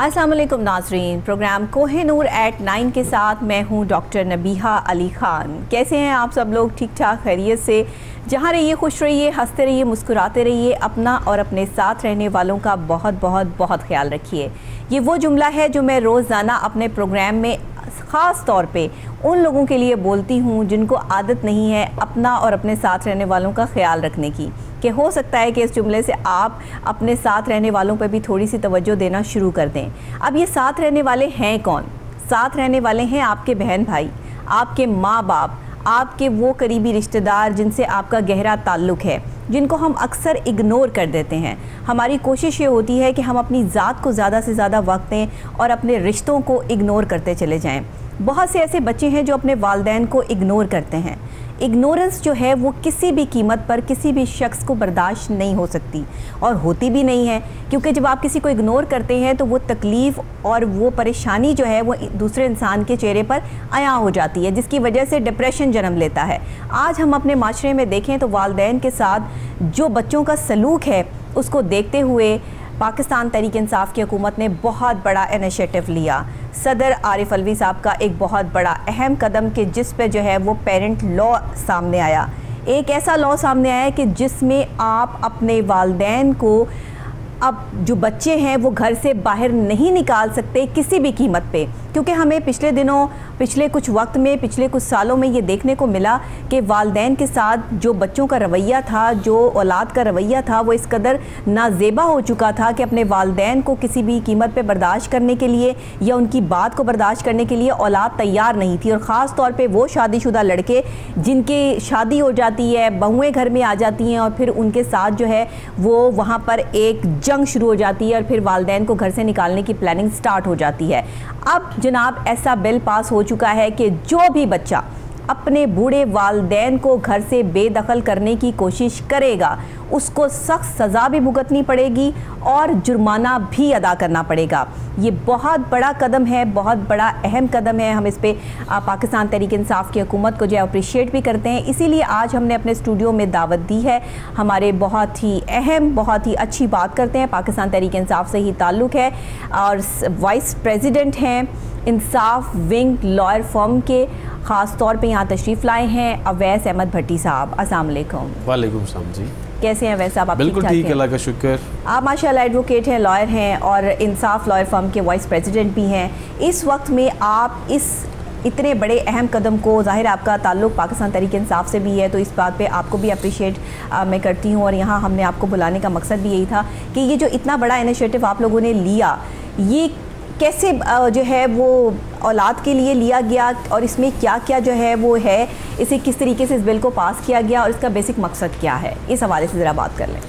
अस्सलाम वालेकुम नाज़रीन, प्रोग्राम कोहिनूर एट 9 के साथ मैं हूं डॉक्टर नबीहा अली ख़ान। कैसे हैं आप सब लोग? ठीक ठाक खैरियत से? जहां रहिए खुश रहिए, हंसते रहिए, मुस्कुराते रहिए। अपना और अपने साथ रहने वालों का बहुत बहुत बहुत ख्याल रखिए। ये वो जुमला है जो मैं रोज़ाना अपने प्रोग्राम में ख़ास तौर पे उन लोगों के लिए बोलती हूँ जिनको आदत नहीं है अपना और अपने साथ रहने वालों का ख्याल रखने की, कि हो सकता है कि इस जुमले से आप अपने साथ रहने वालों पर भी थोड़ी सी तवज्जो देना शुरू कर दें। अब ये साथ रहने वाले हैं कौन? साथ रहने वाले हैं आपके बहन भाई, आपके माँ बाप, आपके वो करीबी रिश्तेदार जिनसे आपका गहरा ताल्लुक़ है, जिनको हम अक्सर इग्नोर कर देते हैं। हमारी कोशिश ये होती है कि हम अपनी ज़ात को ज़्यादा से ज़्यादा वक्त दें और अपने रिश्तों को इग्नोर करते चले जाएं। बहुत से ऐसे बच्चे हैं जो अपने वालिदैन को इग्नोर करते हैं। इग्नोरेंस जो है वो किसी भी कीमत पर किसी भी शख्स को बर्दाश्त नहीं हो सकती और होती भी नहीं है, क्योंकि जब आप किसी को इग्नोर करते हैं तो वो तकलीफ़ और वो परेशानी जो है वो दूसरे इंसान के चेहरे पर आया हो जाती है, जिसकी वजह से डिप्रेशन जन्म लेता है। आज हम अपने माशरे में देखें तो वालिदैन के साथ जो बच्चों का सलूक है उसको देखते हुए पाकिस्तान तहरीक इंसाफ की हुकूमत ने बहुत बड़ा इनिशिएटिव लिया। सदर आरिफ अलवी साहब का एक बहुत बड़ा अहम कदम कि जिस पे जो है वो पेरेंट लॉ सामने आया। एक ऐसा लॉ सामने आया कि जिसमें आप अपने वालिदैन को, अब जो बच्चे हैं वो घर से बाहर नहीं निकाल सकते किसी भी कीमत पे, क्योंकि हमें पिछले दिनों, पिछले कुछ वक्त में, पिछले कुछ सालों में ये देखने को मिला कि वालिदैन के साथ जो बच्चों का रवैया था, जो औलाद का रवैया था, वो इस कदर नाजेबा हो चुका था कि अपने वालिदैन को किसी भी कीमत पे बर्दाश्त करने के लिए या उनकी बात को बर्दाश्त करने के लिए औलाद तैयार नहीं थी। और ख़ास तौर पे वो शादीशुदा लड़के जिनकी शादी हो जाती है, बहुएँ घर में आ जाती हैं और फिर उनके साथ जो है वो वहाँ पर एक जंग शुरू हो जाती है और फिर वालिदैन को घर से निकालने की प्लानिंग स्टार्ट हो जाती है। अब जनाब ऐसा बिल पास हो चुका है कि जो भी बच्चा अपने बूढ़े वालिदैन को घर से बेदखल करने की कोशिश करेगा उसको सख्त सज़ा भी भुगतनी पड़ेगी और जुर्माना भी अदा करना पड़ेगा। ये बहुत बड़ा कदम है, बहुत बड़ा अहम कदम है। हम इस पे पाकिस्तान तहरीक इंसाफ की हुकूमत को जो है अप्रिशिएट भी करते हैं। इसीलिए आज हमने अपने स्टूडियो में दावत दी है। हमारे बहुत ही अहम, बहुत ही अच्छी बात करते हैं, पाकिस्तान तहरीक इंसाफ से ही ताल्लुक़ है और वाइस प्रेसिडेंट हैं इंसाफ विंग लॉयर फर्म के, ख़ास तौर पे यहाँ तशरीफ़ लाए हैं अवैस अहमद भट्टी साहब। अस्सलाम वालेकुम। वालेकुम सलाम जी। कैसे हैं अवैस साहब? आप बिल्कुल ठीक है, अल्लाह का शुक्र। आप माशाल्लाह एडवोकेट हैं, लॉयर हैं और इंसाफ लॉयर फर्म के वाइस प्रेसिडेंट भी हैं। इस वक्त में आप इस इतने बड़े अहम कदम को, ज़ाहिर आपका ताल्लुक़ पाकिस्तान तहरीक इंसाफ से भी है, तो इस बात पे आपको भी अप्रिशिएट मैं करती हूँ। और यहाँ हमने आपको बुलाने का मकसद भी यही था कि ये जो इतना बड़ा इनिशिएटिव आप लोगों ने लिया, ये कैसे जो है वो औलाद के लिए लिया गया और इसमें क्या क्या जो है वो है, इसे किस तरीके से इस बिल को पास किया गया और इसका बेसिक मकसद क्या है, इस हवाले से ज़रा बात कर लें।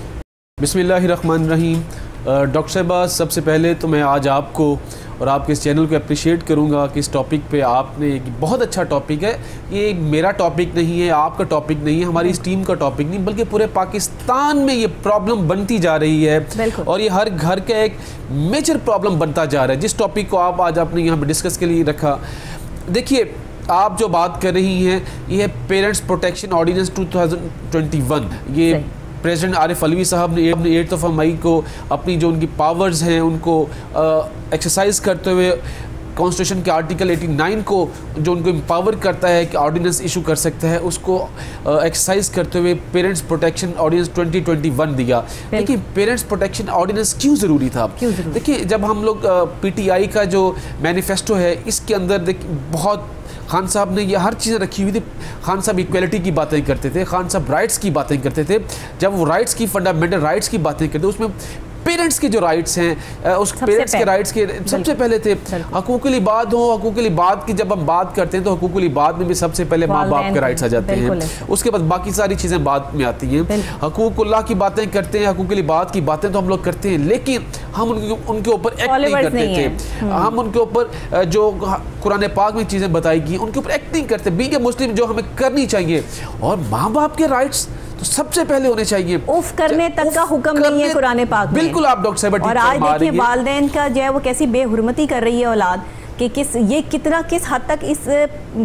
बिस्मिल्लाहिर्रहमानिर्रहीम। डॉक्टर साहबा, सबसे पहले तो मैं आज आपको और आपके इस चैनल को अप्रिशिएट करूंगा कि इस टॉपिक पे आपने, बहुत अच्छा टॉपिक है ये, मेरा टॉपिक नहीं है, आपका टॉपिक नहीं है, हमारी इस टीम का टॉपिक नहीं, बल्कि पूरे पाकिस्तान में ये प्रॉब्लम बनती जा रही है और ये हर घर का एक मेजर प्रॉब्लम बनता जा रहा है। जिस टॉपिक को आप आज आपने यहाँ पर डिस्कस के लिए रखा, देखिए आप जो बात कर रही हैं ये है पेरेंट्स प्रोटेक्शन ऑर्डिनेंस 2021। ये प्रेसिडेंट आरिफ अलवी साहब ने 8 मई को अपनी जो उनकी पावर्स हैं उनको एक्सरसाइज करते हुए कॉन्स्टिट्यूशन के आर्टिकल 89 को जो उनको एम्पावर करता है कि ऑर्डिनेंस इशू कर सकता है, उसको एक्सरसाइज करते हुए पेरेंट्स प्रोटेक्शन ऑर्डिनेंस 2021 दिया। देखिए पेरेंट्स प्रोटेक्शन ऑर्डिनेंस क्यों ज़रूरी था? देखिए जब हम लोग PTI का जो मैनिफेस्टो है इसके अंदर देखिए बहुत खान साहब ने ये हर चीज़ें रखी हुई थी। खान साहब इक्वलिटी की बातें करते थे, खान साहब राइट्स की बातें करते थे। जब वो राइट्स की, फंडामेंटल राइट्स की बातें करते, उसमें पेरेंट्स के जो राइट्स हैं, उस पेरेंट्स के राइट्स के सबसे पहले थे हकूक़ुल इबाद हो। हकूक़ुल इबाद की जब हम बात करते हैं तो हकूक़ुल इबाद में भी सबसे पहले माँ बाप के राइट्स आ जाते हैं, उसके बाद बाकी सारी चीज़ें बाद में आती हैं। हकूक़ुल्लाह की बातें करते हैं, हकूक़ुल इबाद की बातें तो हम लोग करते हैं, लेकिन हम उनके ऊपर एक्ट नहीं करते थे। हम उनके ऊपर जो कुरान पाक में चीज़ें बताई गई उनके ऊपर एक्ट नहीं करते। बीइंग ए मुस्लिम जो हमें करनी चाहिए, और माँ बाप के राइट्स तो सबसे पहले होने चाहिए। उफ करने तक का हुक्म नहीं है कुरान पाक में। बिल्कुल आप डॉक्टर साहब, और आज देखिए वालिदैन का जो है वो कैसी बेहुरमती कर रही है औलाद। कि ये किस हद तक इस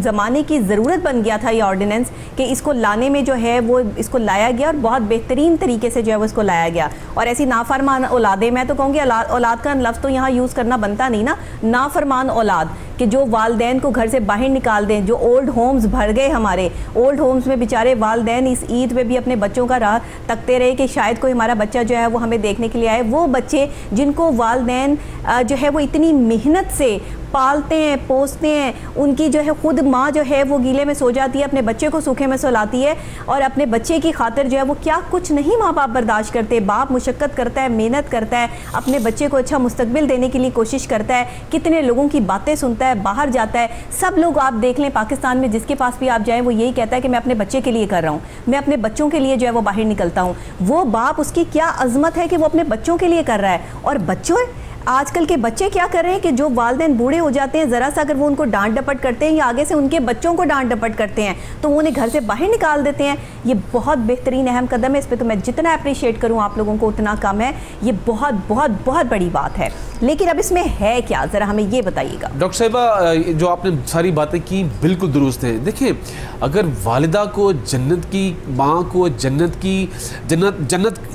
ज़माने की ज़रूरत बन गया था ये ऑर्डिनेंस, कि इसको लाने में जो है वो इसको लाया गया और बहुत बेहतरीन तरीके से जो है वो इसको लाया गया। और ऐसी नाफरमान औलादें, मैं तो कहूँगी औलाद का लफ्ज़ तो यहाँ यूज़ करना बनता नहीं ना, नाफरमान औलाद, कि जो वालदैन को घर से बाहर निकाल दें, जो ओल्ड होम्स भर गए हमारे, ओल्ड होम्स में बेचारे वालदैन इस ईद में भी अपने बच्चों का राह तकते रहे कि शायद कोई हमारा बच्चा जो है वो हमें देखने के लिए आए। वो बच्चे जिनको वालदैन जो है वो इतनी मेहनत से पालते हैं, पोसते हैं, उनकी जो है खुद माँ जो है वो गीले में सो जाती है, अपने बच्चे को सूखे में सुलाती है, और अपने बच्चे की खातिर जो है वो क्या कुछ नहीं माँ बाप बर्दाश्त करते। बाप मुशक्क़त करता है, मेहनत करता है, अपने बच्चे को अच्छा मुस्तकबिल देने के लिए कोशिश करता है, कितने लोगों की बातें सुनता है, बाहर जाता है। सब लोग आप देख लें पाकिस्तान में, जिसके पास भी आप जाएँ वो यही कहता है कि मैं अपने बच्चे के लिए कर रहा हूँ, मैं अपने बच्चों के लिए जो है वो बाहर निकलता हूँ। वो बाप, उसकी क्या अज़मत है कि वो अपने बच्चों के लिए कर रहा है। और बच्चों, आजकल के बच्चे क्या कर रहे हैं कि जो वालिदैन बूढ़े हो जाते हैं, ज़रा सा अगर वो उनको डांट डपट करते हैं या आगे से उनके बच्चों को डांट डपट करते हैं तो वो उन्हें घर से बाहर निकाल देते हैं। ये बहुत बेहतरीन अहम कदम है, इस पर तो मैं जितना अप्रिशिएट करूँ आप लोगों को उतना कम है। ये बहुत बहुत बहुत बड़ी बात है, लेकिन अब इसमें है क्या, ज़रा हमें ये बताइएगा। डॉक्टर साहिबा, जो आपने सारी बातें की बिल्कुल दुरुस्त हैं। देखिए, अगर वालिदा को जन्नत की, माँ को जन्नत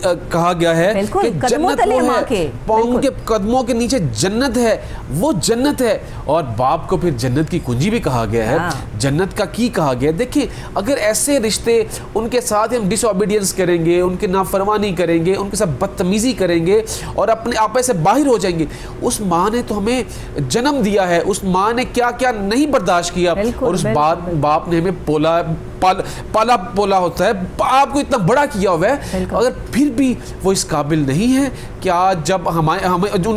कहा गया है कि जन्नत वो है, पाँव के कदमों के नीचे जन्नत है, वो जन्नत है। और बाप को फिर जन्नत की कुंजी भी कहा गया है, जन्नत का की कहा गया है। देखिए, अगर ऐसे रिश्ते, उनके साथ हम डिसओबीडियंस करेंगे, उनके नाफरमानी करेंगे, उनके साथ बदतमीजी करेंगे और अपने आप से बाहर हो जाएंगे, उस माँ ने तो हमें जन्म दिया है, उस माँ ने क्या क्या नहीं बर्दाश्त किया, और उस बाप ने हमें पाला पोला होता है, आपको इतना बड़ा किया हुआ है, अगर फिर भी वो इस काबिल नहीं है कि आज जब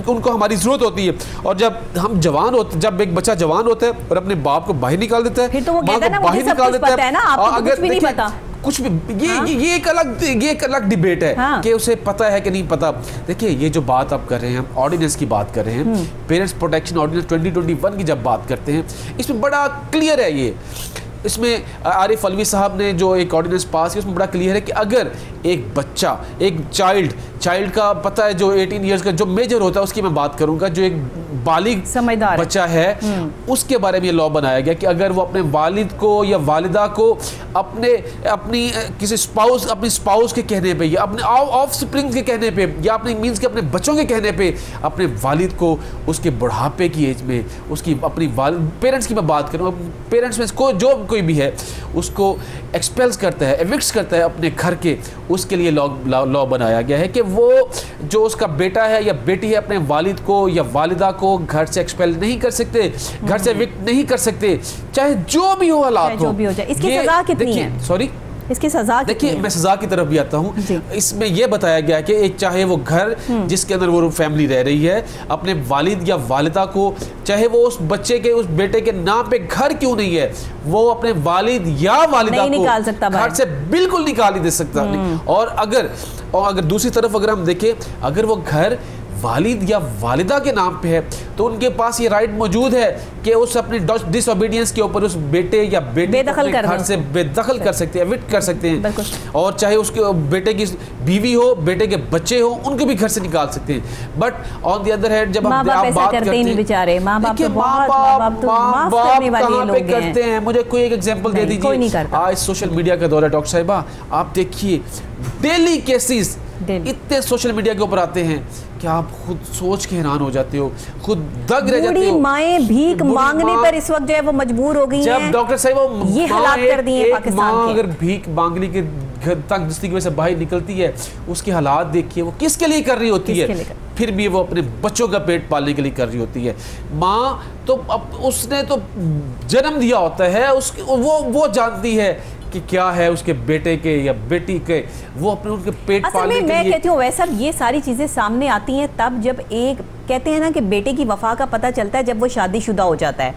उनको हमारी जरूरत होती है, और जब हम जवान होते, जब एक बच्चा जवान होता है और अपने बाप को बाहर निकाल देता है, फिर तो वो कहता है ना, मुझे सब कुछ पता है ना, आपको कुछ भी नहीं पता। कुछ भी ये एक अलग डिबेट है कि उसे पता है कि नहीं पता। देखिए, ये जो बात आप कर रहे हैं, हम ऑर्डिनेंस की बात कर रहे हैं, पेरेंट्स प्रोटेक्शन ऑर्डिनेंस 2021 की जब बात करते हैं, इसमें बड़ा क्लियर है ये। इसमें आरिफ अलवी साहब ने जो एक ऑर्डिनेंस पास किया, उसमें बड़ा क्लियर है कि अगर एक बच्चा, एक चाइल्ड का पता है, जो 18 इयर्स का जो मेजर होता है उसकी मैं बात करूंगा, जो एक बालिग समझदार बच्चा है, उसके बारे में ये लॉ बनाया गया कि अगर वो अपने वालिद को या वालिदा को अपनी किसी स्पाउस के कहने पे, या अपने ऑफस्प्रिंग के कहने पे, या अपने मींस के अपने बच्चों के कहने पे, अपने वालिद को उसके बुढ़ापे की एज में, उसकी अपनी पेरेंट्स की मैं बात करूँ, पेरेंट्स में जो कोई भी है, उसको एक्सपेल्स करता है, एविक्ट्स करता है अपने घर के, उसके लिए लॉ बनाया गया है कि वो जो उसका बेटा है या बेटी है, अपने वालिद को या वालिदा को घर से एक्सपेल नहीं कर सकते, घर से एविक्ट नहीं कर सकते, चाहे जो भी हो हालात हो। इसकी सजा कितनी है? सॉरी, इसकी सजा, देखिए मैं सजा की तरफ भी आता हूँ। इसमें यह बताया गया कि एक चाहे वो घर जिसके अंदर वो फैमिली रह रही है, अपने वालिद या वालिदा को, चाहे वो उस बच्चे के, उस बेटे के नाम पे घर क्यों नहीं है, वो अपने वालिद या वालिदा को घर से बिल्कुल निकाल ही दे सकता। और अगर दूसरी तरफ अगर हम देखें, अगर वो घर वालिद या वालिदा के नाम पे है, तो उनके पास ये राइट मौजूद है कि उस अपनी डिसओबीडियंस के ऊपर उस बेटे या बेटी को घर से बेदखल कर सकते हैं, एविक्ट कर सकते हैं। और चाहे उसके बेटे की बीवी हो, बेटे के बच्चे हो, उनको भी घर से निकाल सकते हैं। But on the other hand, जब हम बात करते हैं, बेचारे माँ बाप कहाँ पे करते हैं, मुझे कोई एक एग्जांपल दे दीजिए। आज सोशल मीडिया का दौर है डॉक्टर साहिबा, आप देखिए डेली केसेस इतने सोशल मीडिया के ऊपर आते हैं कि आप खुद सोच के हैरान हो जाते हो, खुद दग रह जाते हो। माएं भीख मांगने पर इस वक्त जो है वो मजबूर हो गई हैं। जब डॉक्टर साहब ये हालात कर दिए हैं पाकिस्तान के, अगर भीख मांगने के घर तक जिसकी वजह से बाहर निकलती है, उसके हालात देखिए, वो किसके लिए कर रही होती है, फिर भी वो अपने बच्चों का पेट पालने के लिए कर रही होती है। माँ तो उसने तो जन्म दिया होता है, वो जानती है कि क्या है उसके बेटे के या बेटी के, वो अपने उनके पेट पालने के लिए। मैं कहती हूँ वैसा ये सारी चीज़ें सामने आती हैं तब जब एक कहते हैं ना कि बेटे की वफा का पता चलता है जब वो शादीशुदा हो जाता है,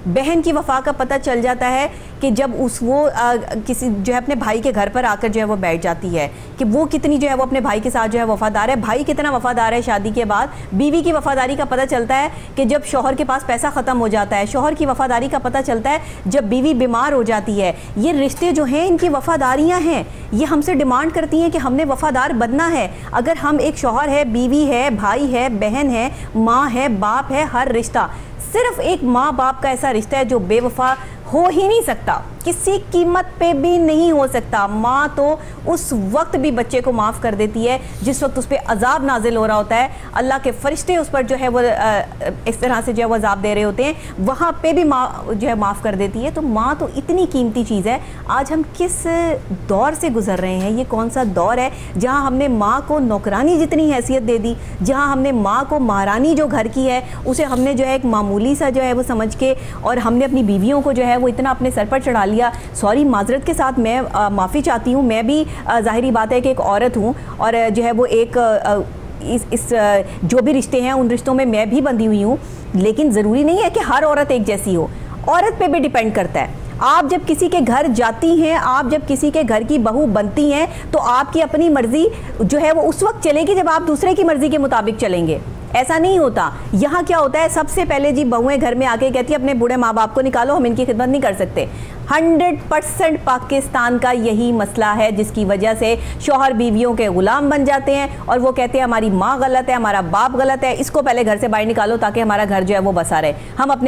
बहन की वफा का पता चल जाता है कि जब किसी जो है अपने भाई के घर पर आकर जो है वो बैठ जाती है कि वो कितनी जो है वो अपने भाई के साथ जो है वफादार है, भाई कितना वफादार है शादी के बाद। बीवी की वफादारी का पता चलता है कि जब शौहर के पास पैसा ख़त्म हो जाता है। शौहर की वफादारी का पता चलता है जब बीवी बीमार हो जाती है। ये रिश्ते जो हैं इनकी वफादारियाँ हैं, ये हमसे डिमांड करती हैं कि हमने वफादार बनना है। अगर हम एक शौहर है, बीवी है, भाई है, बहन है, माँ है, बाप है, हर रिश्ता सिर्फ एक माँ बाप का ऐसा रिश्ता है जो बेवफा हो ही नहीं सकता, किसी कीमत पे भी नहीं हो सकता। माँ तो उस वक्त भी बच्चे को माफ़ कर देती है जिस वक्त उस पर अजाब नाजिल हो रहा होता है, अल्लाह के फरिश्ते उस पर जो है वो इस तरह से जो है वो अजाब दे रहे होते हैं, वहाँ पे भी माँ जो है माफ़ कर देती है। तो माँ तो इतनी कीमती चीज़ है। आज हम किस दौर से गुजर रहे हैं, ये कौन सा दौर है जहाँ हमने माँ को नौकरानी जितनी हैसियत दे दी, जहाँ हमने माँ को महारानी जो घर की है उसे हमने जो है एक मामूली सा जो है वो समझ के, और हमने अपनी बीवियों को जो है वो इतना अपने सर पर चढ़ा लिया। सॉरी, माजरत के साथ मैं माफ़ी चाहती हूँ, मैं भी ज़ाहिरी बात है कि एक औरत हूँ और जो है वो एक इस जो भी रिश्ते हैं उन रिश्तों में मैं भी बंधी हुई हूँ, लेकिन ज़रूरी नहीं है कि हर औरत एक जैसी हो। औरत पे भी डिपेंड करता है। आप जब किसी के घर जाती हैं, आप जब किसी के घर की बहू बनती हैं, तो आपकी अपनी मर्जी जो है वो उस वक्त चलेगी जब आप दूसरे की मर्जी के मुताबिक चलेंगे। ऐसा नहीं होता। यहाँ क्या होता है, सबसे पहले जी बहुएं घर में आके कहती है अपने बूढ़े माँ बाप को निकालो, हम इनकी खिदमत नहीं कर सकते। 100% पाकिस्तान का यही मसला है जिसकी वजह से शौहर बीवियों के गुलाम बन जाते हैं और वो कहते हैं हमारी माँ गलत है, हमारा बाप गलत है, इसको पहले घर से बाहर निकालो ताकि हमारा घर जो है वो बसा रहे।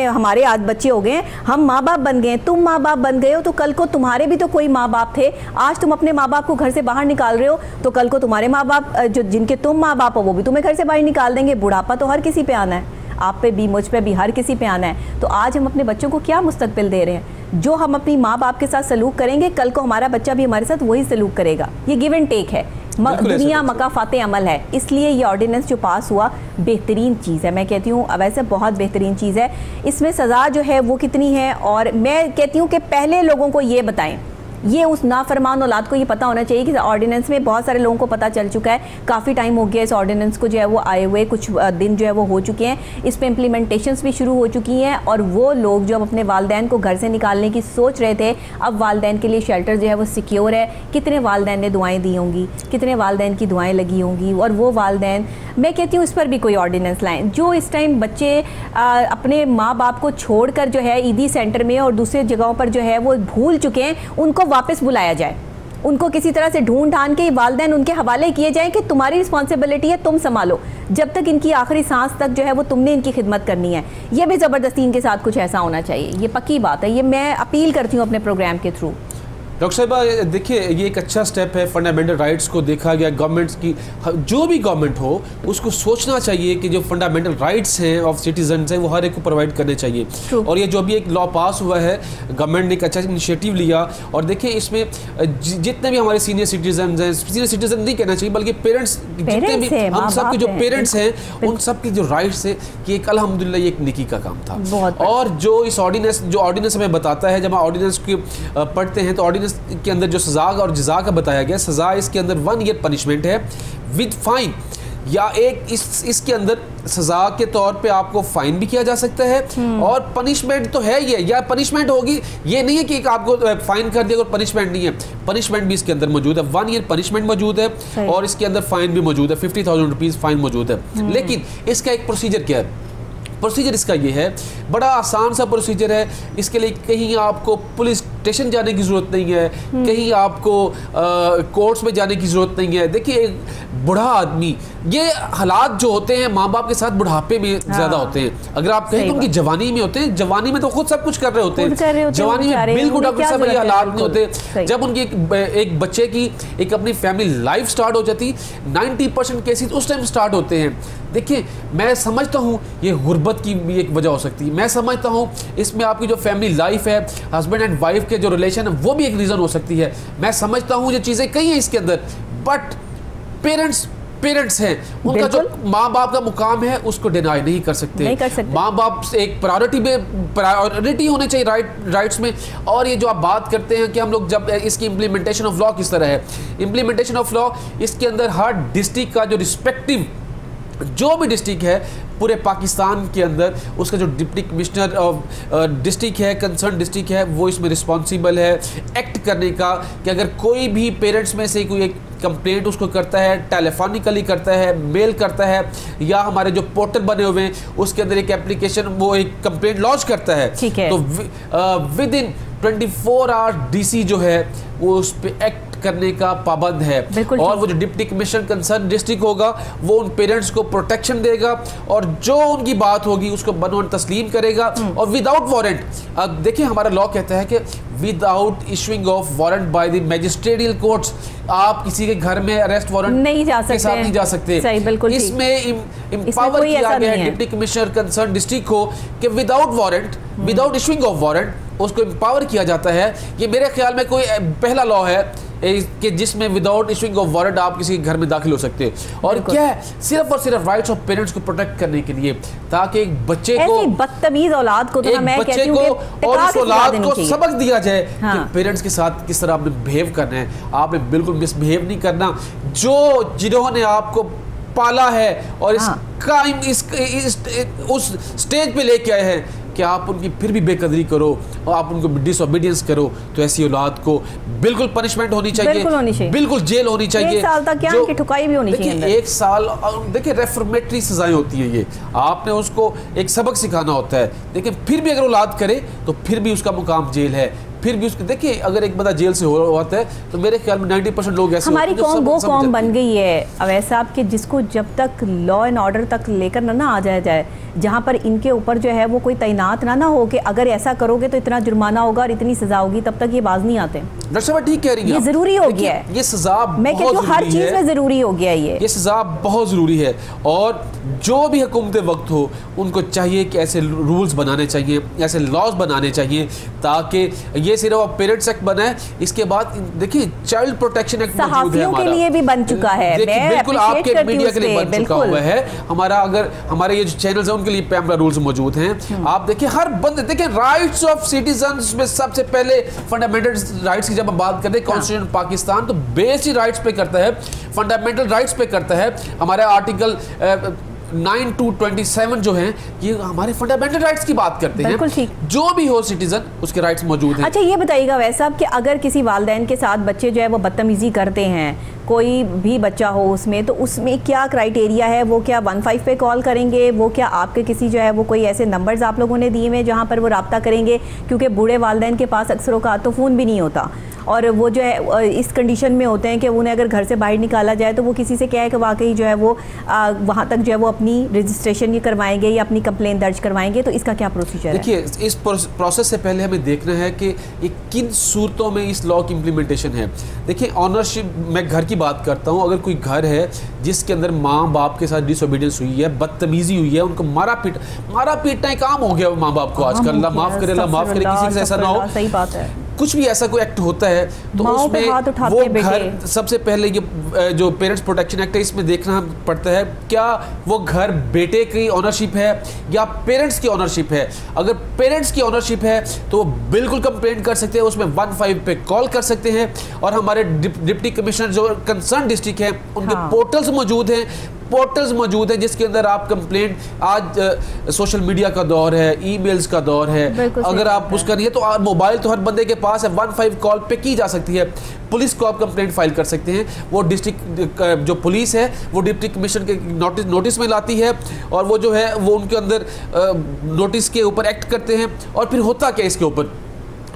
हमारे आज बच्चे हो गए हैं, हम माँ बाप बन गए, तुम माँ बाप बन गए हो, तो कल को तुम्हारे भी तो कोई माँ बाप थे। आज तुम अपने माँ बाप को घर से बाहर निकाल रहे हो तो कल को तुम्हारे माँ बाप जो जिनके तुम माँ बाप हो वो भी तुम्हें घर से बाहर निकाल देंगे। बुढ़ापा तो हर किसी पे आना है, आप पे भी, मुझ पे भी, हर किसी पे आना है। तो आज हम अपने बच्चों को क्या मुस्तकबिल दे रहे हैं? जो हम अपनी माँ बाप के साथ सलूक करेंगे, कल को हमारा बच्चा भी हमारे साथ वही सलूक करेगा। ये गिव एंड टेक है, दुनिया मकाफाते अमल है। इसलिए ये ऑर्डिनेंस जो पास हुआ बेहतरीन चीज़ है, मैं कहती हूँ वैसे बहुत बेहतरीन चीज़ है। इसमें सज़ा जो है वो कितनी है, और मैं कहती हूँ कि पहले लोगों को ये बताएं, ये उस नाफरमान औलाद को ये पता होना चाहिए कि ऑर्डिनेंस में बहुत सारे लोगों को पता चल चुका है, काफ़ी टाइम हो गया इस ऑर्डिनेंस को जो है वो आए हुए, कुछ दिन जो है वो हो चुके हैं, इस पे इम्प्लीमेंटेशंस भी शुरू हो चुकी हैं। और वो लोग जो अपने वालदैन को घर से निकालने की सोच रहे थे, अब वालदैन के लिए शेल्टर जो है वो सिक्योर है। कितने वालदैन ने दुआएँ दी होंगी, कितने वालदैन की दुआएँ लगी होंगी, और वो वालदैन, मैं कहती हूँ इस पर भी कोई ऑर्डिनेंस लाएँ। जो इस टाइम बच्चे अपने माँ बाप को छोड़कर जो है ईदी सेंटर में और दूसरे जगहों पर जो है वो भूल चुके हैं, उनको वापस बुलाया जाए, उनको किसी तरह से ढूंढ ढांड के वालिदैन उनके हवाले किए जाएं कि तुम्हारी रिस्पॉन्सिबिलिटी है, तुम संभालो, जब तक इनकी आखिरी सांस तक जो है वो तुमने इनकी खिदमत करनी है। ये भी ज़बरदस्ती इनके साथ कुछ ऐसा होना चाहिए, ये पक्की बात है, ये मैं अपील करती हूँ अपने प्रोग्राम के थ्रू। डॉक्टर साहिबा देखिए, ये एक अच्छा स्टेप है, फंडामेंटल राइट्स को देखा गया। गवर्नमेंट्स की, जो भी गवर्नमेंट हो, उसको सोचना चाहिए कि जो फंडामेंटल राइट्स हैं ऑफ सिटीजन्स हैं वो हर एक को प्रोवाइड करने चाहिए। और ये जो भी एक लॉ पास हुआ है, गवर्नमेंट ने एक अच्छा इनिशिएटिव लिया। और देखिए इसमें जितने भी हमारे सीनियर सिटीजन हैं, सीनियर सिटीजन नहीं कहना चाहिए बल्कि पेरेंट्स, जितने भी हम सब के जो पेरेंट्स हैं उन सब की जो राइट्स है कि एक अल्हम्दुलिल्लाह ये एक नेकी का काम था। और जो इस ऑर्डिनेंस हमें बताता है, जब हम ऑर्डिनेंस की पढ़ते हैं तो ऑर्डिनेंस के अंदर जो सजा और जजा का बताया गया, सजा इसके अंदर 1 ईयर पनिशमेंट है विद फाइन, या एक इसके अंदर सजा के तौर पे आपको फाइन भी किया जा सकता है, और पनिशमेंट तो है ये, या पनिशमेंट होगी, ये नहीं है कि आपको फाइन कर दिया और पनिशमेंट नहीं है, पनिशमेंट भी इसके अंदर मौजूद है। 1 ईयर पनिशमेंट मौजूद है और इसके अंदर फाइन भी मौजूद है, 50,000 रुपीज़ फाइन मौजूद है। लेकिन इसका एक प्रोसीजर क्या है? प्रोसीजर इसका ये है, बड़ा आसान सा प्रोसीजर है। इसके लिए कहीं आपको पुलिस स्टेशन जाने की ज़रूरत नहीं है, कहीं आपको कोर्ट्स में जाने की ज़रूरत नहीं है। देखिए एक बूढ़ा आदमी, ये हालात जो होते हैं माँ बाप के साथ बुढ़ापे में ज़्यादा होते हैं। अगर आप कहें कि उनकी जवानी में होते हैं, जवानी में तो खुद सब कुछ कर रहे होते हैं, जवानी में बिल्कुल डॉक्टर साहब ये हालात नहीं होते। जब उनकी एक बच्चे की एक अपनी फैमिली लाइफ स्टार्ट हो जाती, 90% केसेस उस टाइम स्टार्ट होते हैं। देखिए मैं समझता हूँ ये गुर्बत की भी एक वजह हो सकती है, मैं समझता हूँ इसमें आपकी जो फैमिली लाइफ है, हस्बैंड एंड वाइफ के जो रिलेशन है वो भी एक रीज़न हो सकती है। मैं समझता हूँ ये चीज़ें कई हैं इसके अंदर, बट पेरेंट्स हैं, उनका जो माँ बाप का मुकाम है उसको डिनाई नहीं कर सकते। माँ बाप से एक प्रायोरिटी होनी चाहिए राइट्स में। और ये जो आप बात करते हैं कि हम लोग जब इसकी इम्प्लीमेंटेशन ऑफ लॉ किस तरह है, इम्प्लीमेंटेशन ऑफ लॉ इसके अंदर हर डिस्ट्रिक्ट का जो रिस्पेक्टिव जो भी डिस्ट्रिक्ट है पूरे पाकिस्तान के अंदर, उसका जो डिप्टी कमिश्नर डिस्ट्रिक्ट है, कंसर्न डिस्ट्रिक्ट है, वो इसमें रिस्पॉन्सिबल है एक्ट करने का कि अगर कोई भी पेरेंट्स में से कोई एक कंप्लेंट उसको करता है, टेलीफोनिकली करता है, मेल करता है, या हमारे जो पोर्टल बने हुए हैं उसके अंदर एक एप्लीकेशन, वो एक कंप्लेंट लॉन्च करता है, तो विद इन 24 आवर्स डीसी जो है वो उस पर एक्ट करने का पाबंद है। और वो जो डिप्टी कमिश्नर कंसर्न डिस्ट्रिक्ट होगा वो उन पेरेंट्स को प्रोटेक्शन देगा और जो उनकी बात होगी उसको बनोन तस्लीम करेगा और विदाउट वारंट। अब देखिए हमारा लॉ कहता है कि without issuing of warrant by the magisterial courts आप किसी के घर में अरेस्ट वारंट नहीं जा सकते, के साथ नहीं जा सकते। सही, बिल्कुल इसमें इम्पावर किया गया है डिप्टी कमिश्नर कंसर्न डिस्ट्रिक्ट को कि without warrant, without issuing of warrant उसको एम्पावर किया जाता है। ये मेरे ख्याल में कोई पहला लॉ है कि जिसमें विदाउट इशूइंग ऑफ वारंट आप किसी घर में दाखिल हो सकते हैं। और क्या है, सिर्फ और सिर्फ राइट्स ऑफ पेरेंट्स को प्रोटेक्ट करने के लिए, ताकि एक बच्चे को, बदतमीज औलाद को, तो मैं कहती हूं कि और उस औलाद को सबक दिया जाए हाँ। कि पेरेंट्स के साथ किस तरह आपने बिहेव करना है। आपने बिल्कुल मिसबिहेव नहीं करना। जिन्होंने आपको पाला है और उस स्टेज पे लेके आए हैं कि आप उनकी फिर भी बेकदरी करो और आप उनको डिसओबीडियंस करो, तो ऐसी औलाद को बिल्कुल पनिशमेंट होनी चाहिए, बिल्कुल जेल होनी चाहिए। 1 साल तक क्या की ठुकाई भी होनी चाहिए। 1 साल, देखिए रेफॉर्मेटरी सजाएं होती हैं, ये आपने उसको एक सबक सिखाना होता है। लेकिन फिर भी अगर औलाद करे तो फिर भी उसका मुकाम जेल है। फिर भी उसके देखिए अगर एक बंदा जेल से होता है तो मेरे ख्याल में 90% लोग ऐसे हमारी कौम वो कौम बन गई है अवैध साहब के जिसको जब तक लॉ एंड ऑर्डर तक लेकर ना आ जाए, जहाँ पर इनके ऊपर जो है वो कोई तैनात ना हो कि अगर ऐसा करोगे तो इतना जुर्माना होगा और इतनी सजा होगी, तब तक ये बाज नहीं आते। डॉक्टर साहब ठीक कह रही है, ये जरूरी हो गया है। ये सजा मैं कहती हूँ हर चीज में जरूरी हो गया है, ये सजा बहुत जरूरी है। और जो भी हुकूमत वक्त हो उनको चाहिए कि ऐसे रूल्स बनाने चाहिए, ऐसे लॉज बनाने चाहिए, ताकि ये सिर्फ पेरेंट्स एक्ट बना है, इसके बाद देखिए चाइल्ड प्रोटेक्शन एक्ट मौजूद है हमारा, के लिए भी बन चुका है। बिल्कुल आपके मीडिया के लिए बन चुका हुआ है हमारा। अगर हमारे ये जो चैनल्स हैं उनके लिए पैमरा रूल्स मौजूद हैं। आप देखिए हर बंदे, देखिए राइट्स ऑफ सिटीजन्स में सबसे पहले फंडामेंटल राइट्स की जब हम बात करते हैं कॉन्स्टिट्यूशन पाकिस्तान तो बेसिक राइट्स पे करता है, फंडामेंटल राइट्स पे करता है। हमारा आर्टिकल 9 to 27 जो हैं ये हमारे फंडामेंटल राइट्स की बात करते हैं। जो भी हो सिटीजन उसके राइट्स मौजूद हैं। अच्छा ये बताइएगा वैसा कि अगर किसी वालिदैन के साथ बच्चे जो है वो बदतमीजी करते हैं, कोई भी बच्चा हो उसमें, तो उसमें क्या क्राइटेरिया है? वो क्या 15 पे कॉल करेंगे? वो क्या आपके किसी जो है वो कोई ऐसे नंबर्स आप लोगों ने दिए हैं जहाँ पर वो रब्ता करेंगे? क्योंकि बूढ़े वालिदैन के पास अक्सर औक़ात तो फ़ोन भी नहीं होता और वो जो है इस कंडीशन में होते हैं कि उन्हें अगर घर से बाहर निकाला जाए तो वो किसी से क्या है कि वाकई जो है वो वहाँ तक जो है वो अपनी रजिस्ट्रेशन ये करवाएंगे या अपनी कंप्लेंट दर्ज करवाएंगे, तो इसका क्या प्रोसीजर है? देखिए इस प्रोसेस से पहले हमें देखना है कि ये किन सूरतों में इस लॉ की इम्प्लीमेंटेशन है। देखिए ऑनरशिप, मैं घर की बात करता हूँ, अगर कोई घर है जिसके अंदर माँ बाप के साथ डिसओबीडियंस हुई है, बदतमीजी हुई है, उनको मारा पीटना एक काम हो गया माँ बाप को आजकल। अल्लाह माफ़ करे, अल्लाह माफ़ करे, किसी से ऐसा ना हो। सही बात है। कुछ भी ऐसा कोई एक्ट होता है तो उसमें वो घर, सबसे पहले ये जो पेरेंट्स प्रोटेक्शन एक्ट है इसमें देखना पड़ता है क्या वो घर बेटे की ऑनरशिप है या पेरेंट्स की ऑनरशिप है। अगर पेरेंट्स की ऑनरशिप है तो वो बिल्कुल कंप्लेंट कर सकते हैं, उसमें 15 पे कॉल कर सकते हैं। और हमारे डिप्टी कमिश्नर जो कंसर्न डिस्ट्रिक्ट है उनके पोर्टल्स मौजूद हैं जिसके अंदर आप कंप्लेंट, आज सोशल मीडिया का दौर है, ईमेल्स का दौर है, अगर आप उसका नहीं है तो मोबाइल तो हर बंदे के पास है, 15 कॉल पे की जा सकती है। पुलिस को आप कंप्लेंट फाइल कर सकते हैं, वो डिस्ट्रिक्ट जो पुलिस है वो डिप्टी कमिश्नर के नोटिस में लाती है और वो जो है वो उनके अंदर नोटिस के ऊपर एक्ट करते हैं। और फिर होता क्या इसके ऊपर,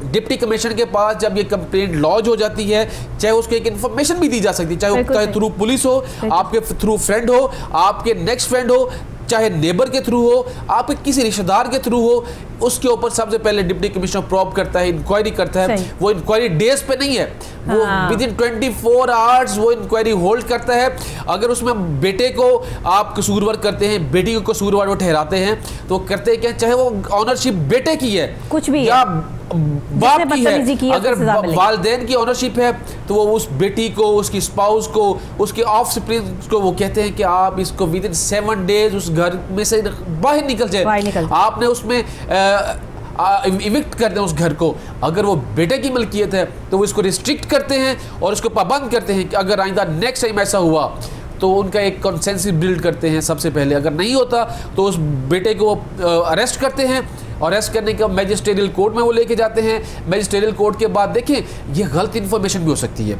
डिप्टी कमिश्नर के पास जब ये कंप्लेंट लॉज हो जाती है, चाहे उसको एक इन्फॉर्मेशन भी दी जा सकती है, चाहे थ्रू पुलिस हो, आपके थ्रू फ्रेंड हो, आपके नेक्स्ट फ्रेंड हो, चाहे नेबर के थ्रू हो, आपके किसी रिश्तेदार के थ्रू हो, उसके ऊपर सबसे पहले डिप्टी कमिश्नर प्रॉब करता है, इंक्वायरी करता है। वो इंक्वायरी डेज पे नहीं है, वो विद इन 24 आवर्स वो इंक्वायरी होल्ड करता है। अगर उसमें बेटे को आप कसूरवार करते हैं, बेटी को कसूरवार वो ठहराते हैं, तो करते क्या, चाहे वो ऑनरशिप बेटे की है कुछ भी या बाप की है, अगर वालिदैन की ऑनरशिप है तो वो उस बेटी को, उसकी स्पाउस को, उसके ऑफस्प्रिंग को वो कहते हैं कि आप इसको विद इन 7 डेज उस घर में से बाहर निकल जाए। आपने उसमें इविक्ट कर दें उस घर को। अगर वो बेटे की मलकियत है तो वो इसको रिस्ट्रिक्ट करते हैं और उसको पाबंद करते हैं कि अगर आइंदा नेक्स्ट टाइम ऐसा हुआ तो उनका एक कंसेंसस बिल्ड करते हैं सबसे पहले। अगर नहीं होता तो उस बेटे को अरेस्ट करते हैं, अरेस्ट करने के मैजिस्ट्रेटियल कोर्ट में वो लेके जाते हैं। मैजिस्ट्रेटियल कोर्ट के बाद देखें ये गलत इन्फॉर्मेशन भी हो सकती है।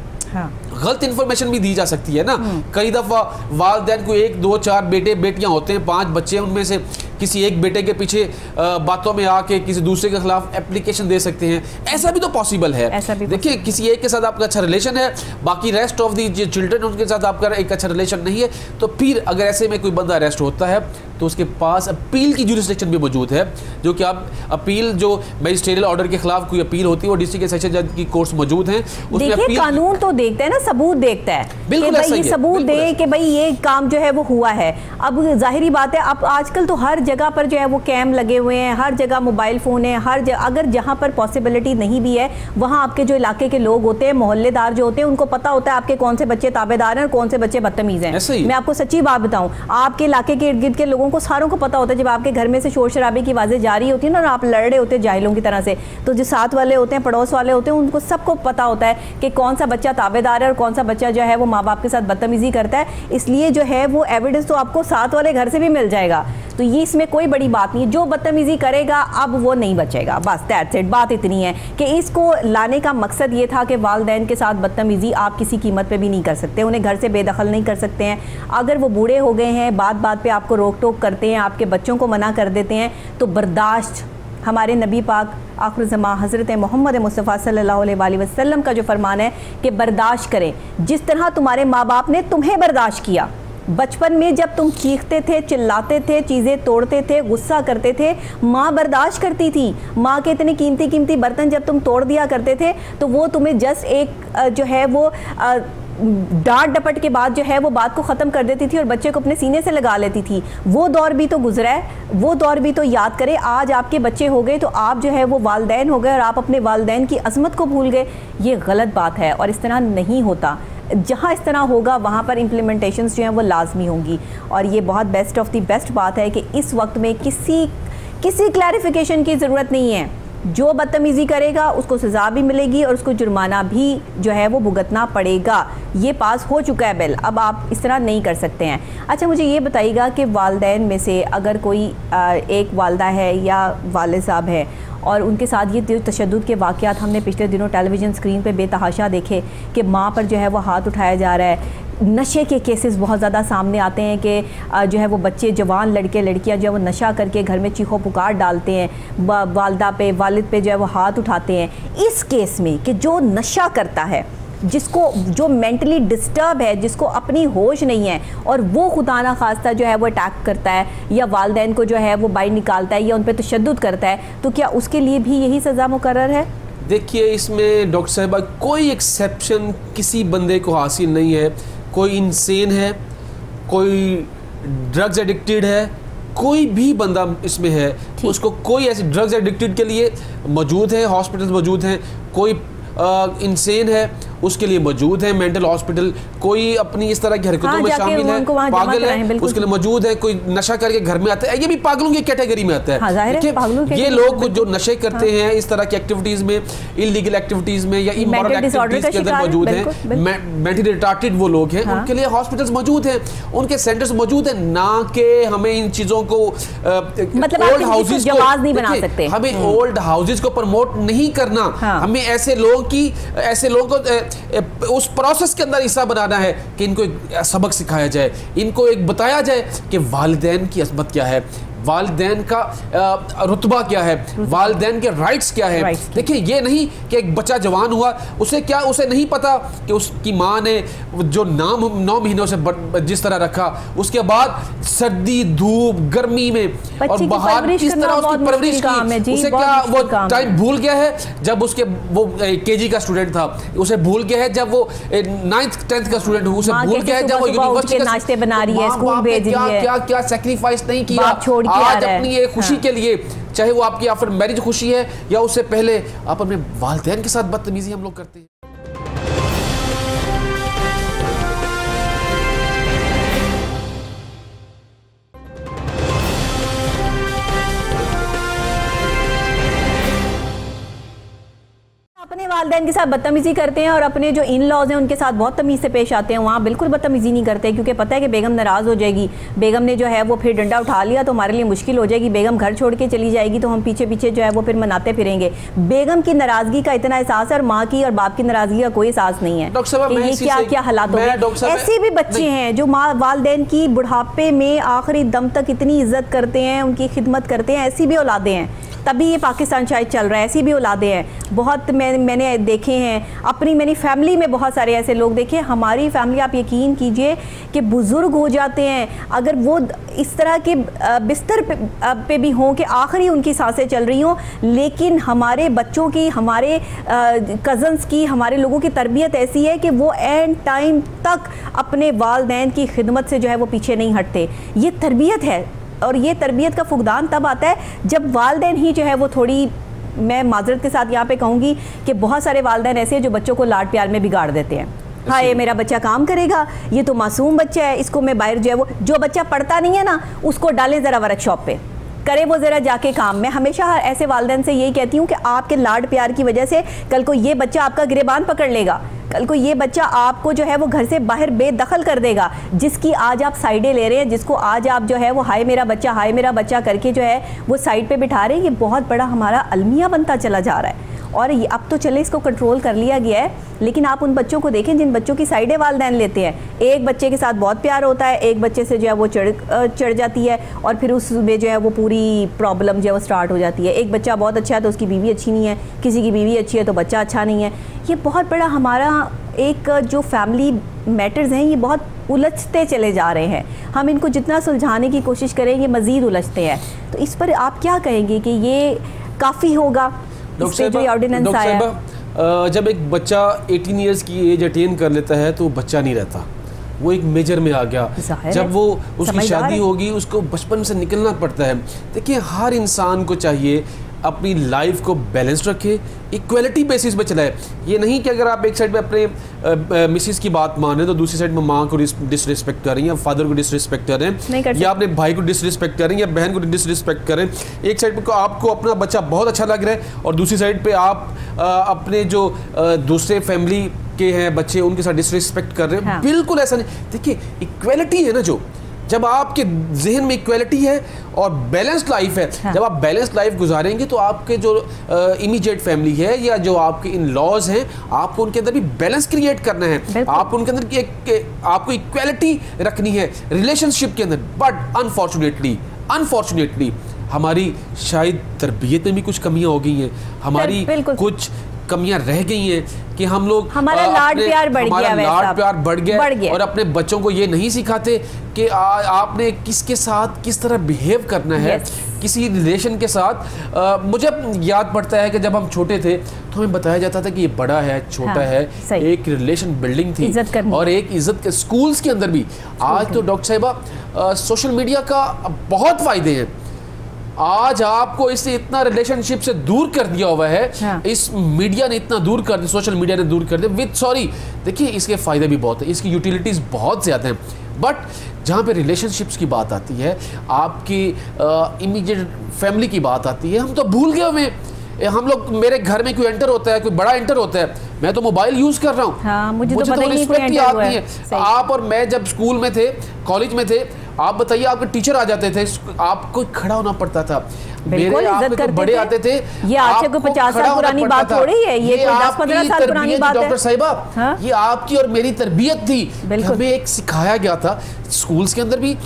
गलत इन्फॉर्मेशन भी दी जा सकती है ना। कई दफ़ा वालिदैन को 1, 2, 4 बेटे बेटियां होते हैं, 5 बच्चे, उनमें से किसी एक बेटे के पीछे बातों में आके किसी दूसरे के खिलाफ एप्लीकेशन दे सकते हैं, ऐसा भी तो पॉसिबल है। देखिए किसी एक के साथ आपका अच्छा रिलेशन है, बाकी रेस्ट ऑफ दी चिल्ड्रन उनके साथ आपका एक अच्छा रिलेशन नहीं है, तो फिर अगर ऐसे में कोई बंदा अरेस्ट होता है तो उसके पास अपील की जुरिस्डिक्शन भी मौजूद है, जो कि आप अपील जो मैजिस्ट्रियल ऑर्डर के खिलाफ कोई अपील होती है वो डिस्ट्रिक्ट सेशन जज की कोर्ट्स मौजूद हैं। देखिए कानून तो देखता है ना, सबूत देखता है, बिल्कुल कि भाई ये सबूत दे कि भाई ये काम जो है वो हुआ है। अब जाहिर बात है, अब आजकल तो हर जगह पर जो है वो कैम लगे हुए हैं, हर जगह मोबाइल फ़ोन है, हर जगह अगर जहाँ पर पॉसिबिलिटी नहीं भी है वहाँ आपके जो इलाके के लोग होते हैं, मोहल्लेदार जो होते हैं, उनको पता होता है आपके कौन से बच्चे ताबेदार हैं और कौन से बच्चे बदतमीज़ हैं। मैं आपको सच्ची बात बताऊँ, आपके इलाके के इर्द गिर्द के लोगों को सारों को पता होता है। जब आपके घर में से शोर शराबे की आवाज़ें जारी होती है ना और आप लड़ रहे होते हैं जाहिलों की तरह से, तो जो साथ वाले होते हैं, पड़ोस वाले होते हैं, उनको सबको पता होता है कि कौन सा बच्चा ताबेदार है और कौन सा बच्चा जो है वो माँ बाप के साथ बदतमीजी करता है। इसलिए जो है वो एविडेंस तो आपको साथ वाले घर से भी मिल जाएगा, तो ये इसमें कोई बड़ी बात नहीं है। जो बदतमीजी करेगा अब वो नहीं बचेगा, बस दैट्स इट। बात इतनी है कि इसको लाने का मकसद ये था कि वालिदैन के साथ बदतमीजी आप किसी कीमत पे भी नहीं कर सकते, उन्हें घर से बेदखल नहीं कर सकते हैं। अगर वो बूढ़े हो गए हैं, बात बात पे आपको रोक टोक करते हैं, आपके बच्चों को मना कर देते हैं, तो बर्दाश्त हमारे नबी पाक आखिर ज़मा हज़रत मोहम्मद मुस्तफ़ा सल्लल्लाहु अलैहि वसल्लम का जो फरमान है कि बर्दाश्त करें, जिस तरह तुम्हारे माँ बाप ने तुम्हें बर्दाश्त किया। बचपन में जब तुम चीखते थे, चिल्लाते थे, चीज़ें तोड़ते थे, गुस्सा करते थे, माँ बर्दाश्त करती थी। माँ के इतने कीमती कीमती बर्तन जब तुम तोड़ दिया करते थे तो वो तुम्हें जस्ट एक जो है वो डांट डपट के बाद जो है वो बात को ख़त्म कर देती थी और बच्चे को अपने सीने से लगा लेती थी। वो दौर भी तो गुजरा है, वो दौर भी तो याद करें। आज आपके बच्चे हो गए तो आप जो है वो वालिदैन हो गए और आप अपने वालिदैन की अज़मत को भूल गए। ये गलत बात है और इस तरह नहीं होता। जहाँ इस तरह होगा वहाँ पर इम्प्लीमेंटेशंस जो हैं वो लाजमी होंगी। और ये बहुत बेस्ट ऑफ द बेस्ट बात है कि इस वक्त में किसी क्लैरिफिकेशन की ज़रूरत नहीं है। जो बदतमीज़ी करेगा उसको सज़ा भी मिलेगी और उसको जुर्माना भी जो है वो भुगतना पड़ेगा। ये पास हो चुका है बिल, अब आप इस तरह नहीं कर सकते हैं। अच्छा मुझे ये बताइएगा कि वालिदैन में से अगर कोई एक वालदा है या वालिद साहब है और उनके साथ ये तशद्दुद के वाक़यात हमने पिछले दिनों टेलीविज़न स्क्रीन पे बेतहाशा देखे कि माँ पर जो है वो हाथ उठाया जा रहा है। नशे के केसेस बहुत ज़्यादा सामने आते हैं कि जो है वो बच्चे, जवान लड़के लड़कियां जो है वो नशा करके घर में चीखो पुकार डालते हैं, वालदा पे, वालिद पे जो है वो हाथ उठाते हैं। इस केस में कि जो नशा करता है, जिसको जो मेंटली डिस्टर्ब है, जिसको अपनी होश नहीं है और वो खुदा ना खास्ता जो है वो अटैक करता है या वालिदैन को जो है वो बाहर निकालता है या उन पर तशद्दुद करता है, तो क्या उसके लिए भी यही सज़ा मुकर्रर है? देखिए इसमें डॉक्टर साहिबा कोई एक्सेप्शन किसी बंदे को हासिल नहीं है। कोई इंसेन है, कोई ड्रग्स एडिक्टेड है, कोई भी बंदा इसमें है, उसको कोई ऐसे ड्रग्स एडिक्टेड के लिए मौजूद है, हॉस्पिटल मौजूद हैं। कोई इंसेन है उसके लिए मौजूद है मेंटल हॉस्पिटल। कोई अपनी इस तरह की हरकतों में शामिल है, पागल है, उसके लिए मौजूद है। कोई नशा करके घर में आता है, ये भी पागलों की कैटेगरी में आता है। ये लोग जो नशे करते हैं इस तरह की एक्टिविटीज में, इलीगल एक्टिविटीज में या इमोरल एक्टिविटीज के अंदर मौजूद हैं, मेंटली रिटार्डेड वो लोग हैं, उनके लिए हॉस्पिटल्स मौजूद हैं, उनके सेंटर्स मौजूद हैं। ना कि हमें इन चीजों को ओल्ड हाउसेज को नहीं बना सकते, हमें ओल्ड हाउसेज को प्रमोट नहीं करना। हमें ऐसे लोगों को उस प्रोसेस के अंदर हिस्सा बनाना है कि इनको एक सबक सिखाया जाए, इनको एक बताया जाए कि वालिदैन की अज़मत क्या है, वालिदैन का रुतबा क्या है, वालिदैन के राइट्स क्या है। देखिए ये नहीं कि एक बच्चा जवान हुआ उसे नहीं पता कि उसकी माँ ने जो 9 महीनों से जिस तरह रखा, उसके बाद सर्दी धूप गर्मी में और बाहर किस तरह उसकी परवरिश की, उसे क्या वो टाइम भूल गया है जब उसके वो केजी का स्टूडेंट था, उसे भूल गया है जब वो 9th 10th का स्टूडेंट हुआ, उसे भूल गया है जब वो यूनिवर्सिटी का नाश्ते बना रही है, स्कूल भेज रही है, क्या सैक्रिफाइस नहीं किया आज अपनी ये खुशी के लिए, चाहे वो आपकी आफ्टर मैरिज खुशी है या उससे पहले आप अपने वालिदैन के साथ बदतमीजी हम लोग करते हैं। वालिदैन के साथ बदतमीजी करते हैं और अपने जो इन लॉज हैं उनके साथ बहुत तमीज़ से पेश आते हैं, वहाँ बिल्कुल बदतमीजी नहीं करते, क्योंकि पता है कि बेगम नाराज़ हो जाएगी, बेगम ने जो है वो फिर डंडा उठा लिया तो हमारे लिए मुश्किल हो जाएगी, बेगम घर छोड़ के चली जाएगी तो हम पीछे पीछे जो है वो फिर मनाते फिरेंगे। बेगम की नाराज़गी का इतना एहसास है और माँ की और बाप की नाराज़गी का कोई एहसास नहीं है कि ये क्या क्या हालात होंगे। ऐसे भी बच्चे हैं जो माँ वालिदैन की बुढ़ापे में आखिरी दम तक इतनी इज्जत करते हैं, उनकी खिदमत करते हैं, ऐसी भी औलादें हैं, तभी ये पाकिस्तान शायद चल रहा है, ऐसी भी औलादें हैं बहुत। मैंने देखे हैं मेरी फैमिली में बहुत सारे ऐसे लोग देखे। हमारी फैमिली, आप यकीन कीजिए कि बुज़ुर्ग हो जाते हैं, अगर वो इस तरह के बिस्तर पे भी हों कि आखिरी उनकी सांसें चल रही हों, लेकिन हमारे बच्चों की, हमारे कज़न्स की, हमारे लोगों की तरबियत ऐसी है कि वो एंड टाइम तक अपने वालिदैन की खिदमत से जो है वो पीछे नहीं हटते। ये तरबियत है और ये तरबियत का फुकदान तब आता है जब वालिदैन ही जो है वो थोड़ी, मैं माजरत के साथ यहाँ पे कहूँगी कि बहुत सारे वालिदैन ऐसे हैं जो बच्चों को लाड प्यार में बिगाड़ देते हैं। हाँ, ये मेरा बच्चा काम करेगा, ये तो मासूम बच्चा है, इसको मैं बाहर जो है वो, जो बच्चा पढ़ता नहीं है ना उसको डालें ज़रा वर्कशॉप पे, करे वो ज़रा जाके काम। मैं हमेशा ऐसे वालिदैन से यही कहती हूँ कि आपके लाड प्यार की वजह से कल को ये बच्चा आपका गिरेबान पकड़ लेगा, कल को ये बच्चा आपको जो है वो घर से बाहर बेदखल कर देगा। जिसकी आज आप साइडें ले रहे हैं, जिसको आज आप जो है वो हाय मेरा बच्चा करके जो है वो साइड पे बिठा रहे हैं, ये बहुत बड़ा हमारा अलमिया बनता चला जा रहा है। और ये अब तो चले इसको कंट्रोल कर लिया गया है, लेकिन आप उन बच्चों को देखें जिन बच्चों की साइडें वालिदैन लेते हैं। एक बच्चे के साथ बहुत प्यार होता है, एक बच्चे से जो है वो चढ़ जाती है और फिर उसमें जो है वो पूरी प्रॉब्लम जो है वो स्टार्ट हो जाती है। एक बच्चा बहुत अच्छा है तो उसकी बीवी अच्छी नहीं है, किसी की बीवी अच्छी है तो बच्चा अच्छा नहीं है। ये बहुत बड़ा हमारा एक जो फैमिली मैटर्स हैं ये बहुत उलझते चले जा रहे हैं। हम इनको जितना सुलझाने की कोशिश करें ये मज़ीद उलझते हैं। तो इस पर आप क्या कहेंगे कि ये काफ़ी होगा? जो ऑर्डिनेंस आया, जब एक बच्चा 18 ईयर्स की एज अटेन कर लेता है तो बच्चा नहीं रहता, वो एक मेजर में आ गया। जब वो उसकी शादी होगी उसको बचपन से निकलना पड़ता है। देखिए, हर इंसान को चाहिए अपनी लाइफ को बैलेंस रखे, इक्वलिटी बेसिस पे चलाए। ये नहीं कि अगर आप एक साइड पे अपने मिसिस की बात मान रहे हैं तो दूसरी साइड में माँ को डिसरिस्पेक्ट कर रही हैं या फादर को डिसरिस्पेक्ट कर रहे हैं या अपने भाई को डिसरिस्पेक्ट कर रही हैं या बहन को डिसरिस्पेक्ट कर रहे हैं। एक साइड पे आपको अपना बच्चा बहुत अच्छा लग रहा है और दूसरी साइड पे आप अपने जो दूसरे फैमिली के हैं बच्चे उनके साथ डिसरिस्पेक्ट कर रहे हैं। हाँ। बिल्कुल ऐसा नहीं। देखिए, इक्वलिटी है ना, जो जब आपके जहन में इक्वलिटी है और बैलेंस्ड लाइफ है, हाँ। जब आप बैलेंस्ड लाइफ गुजारेंगे तो आपके जो इमीडिएट फैमिली है या जो आपके इन लॉज हैं, आपको उनके अंदर भी बैलेंस क्रिएट करना है। आपको उनके अंदर आपको इक्वलिटी रखनी है रिलेशनशिप के अंदर। बट अनफॉर्चुनेटली हमारी शायद तरबियत में भी कुछ कमियां हो गई हैं, हमारी कुछ कमियां रह गई हैं कि हम लोग हमारा लाड प्यार बढ़ गया और अपने बच्चों को ये नहीं सिखाते कि आपने किसके साथ किस तरह बिहेव करना है। किसी रिलेशन के साथ मुझे याद पड़ता है कि जब हम छोटे थे तो हमें बताया जाता था कि ये बड़ा है, छोटा है, एक रिलेशन बिल्डिंग थी और एक इज्जत के स्कूल्स के अंदर भी। आज तो डॉक्टर साहिबा सोशल मीडिया का बहुत फायदे हैं। आज आपको इससे इतना रिलेशनशिप से दूर कर दिया हुआ है। हाँ। इस मीडिया ने इतना दूर कर दिया, सोशल मीडिया ने दूर कर दिया विद सॉरी। देखिए, इसके फायदे भी बहुत है, इसकी यूटिलिटीज बहुत ज्यादा हैं, बट जहाँ पे रिलेशनशिप्स की बात आती है, आपकी इमीडिएट फैमिली की बात आती है, हम तो भूल गए हुए। हम लोग, मेरे घर में कोई एंटर होता है, कोई बड़ा एंटर होता है, मैं तो मोबाइल यूज कर रहा हूँ। हाँ, मुझे तो रिस्पेक्ट ही आती है। आप और मैं जब स्कूल में थे, कॉलेज में थे, आप बताइए, आपके टीचर आ जाते थे, आपको खड़ा होना पड़ता था। मेरे आप बड़े आते थे, ये आज से 50 साल पुरानी बात हो रही है, ये 10-15 साल पुरानी बात है। डॉक्टर साहिबा, ये आपकी और मेरी तरबियत थी, हमें एक सिखाया गया था स्कूल्स के अंदर भी,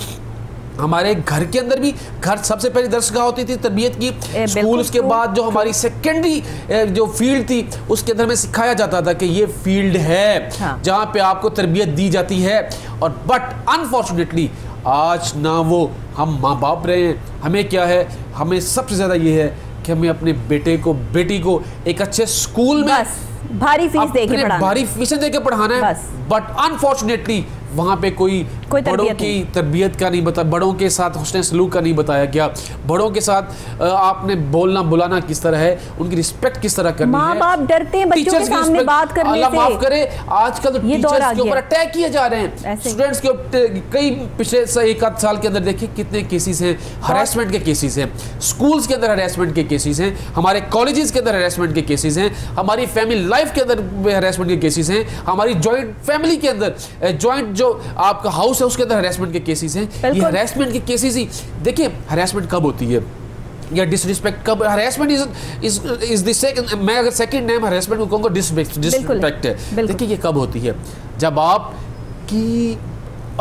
हमारे घर के अंदर भी। घर सबसे पहले दरसगाह होती थी तरबियत की, स्कूल उसके बाद जो हमारी सेकेंडरी जो फील्ड थी उसके अंदर में सिखाया जाता था कि ये फील्ड है। हाँ। जहाँ पे आपको तरबियत दी जाती है। और बट अनफॉर्चुनेटली आज ना वो हम माँ बाप रहे हैं, हमें क्या है, हमें सबसे ज़्यादा ये है कि हमें अपने बेटे को बेटी को एक अच्छे स्कूल में भारी फीस दे के पढ़ाना, भारी फीसें दे के पढ़ाना है। बट अनफॉर्चुनेटली वहाँ पे कोई बड़ों की तरबियत का नहीं बताया, बड़ों के साथ हुस्न सलूक का नहीं बताया गया, बड़ों के साथ आपने बोलना बुलाना किस तरह है, उनकी रिस्पेक्ट किस तरह करनी है। माँ बाप डरते हैं बच्चों के सामने बात करने से। अल्लाह माफ करे, आजकल तो टीचर्स के ऊपर अटैक किए जा रहे हैं, स्टूडेंट्स के ऊपर। कई पिछले 1 आध साल के अंदर देखिए कितने केसेस हैं, हरासमेंट के केसेस हैं, स्कूल्स के अंदर हरासमेंट के केसेस हैं, हमारे कॉलेजेस के अंदर हरासमेंट के केसेस हैं, हमारी फैमिली लाइफ के अंदर हरासमेंट के केसेस हैं, हमारी जॉइंट फैमिली के अंदर, जॉइंट जो आपका हाउस है उसके अंदर हरासमेंट के केसेस हैं। ये हरासमेंट के केसेस ही देखिए, हरासमेंट कब होती है या डिसरिस्पेक्ट कब? हरासमेंट इज द सेकंड, मैं अगर सेकंड नेम हरासमेंट को कहूँगा डिसरिस्पेक्ट है। देखिए ये कब होती है, जब आप की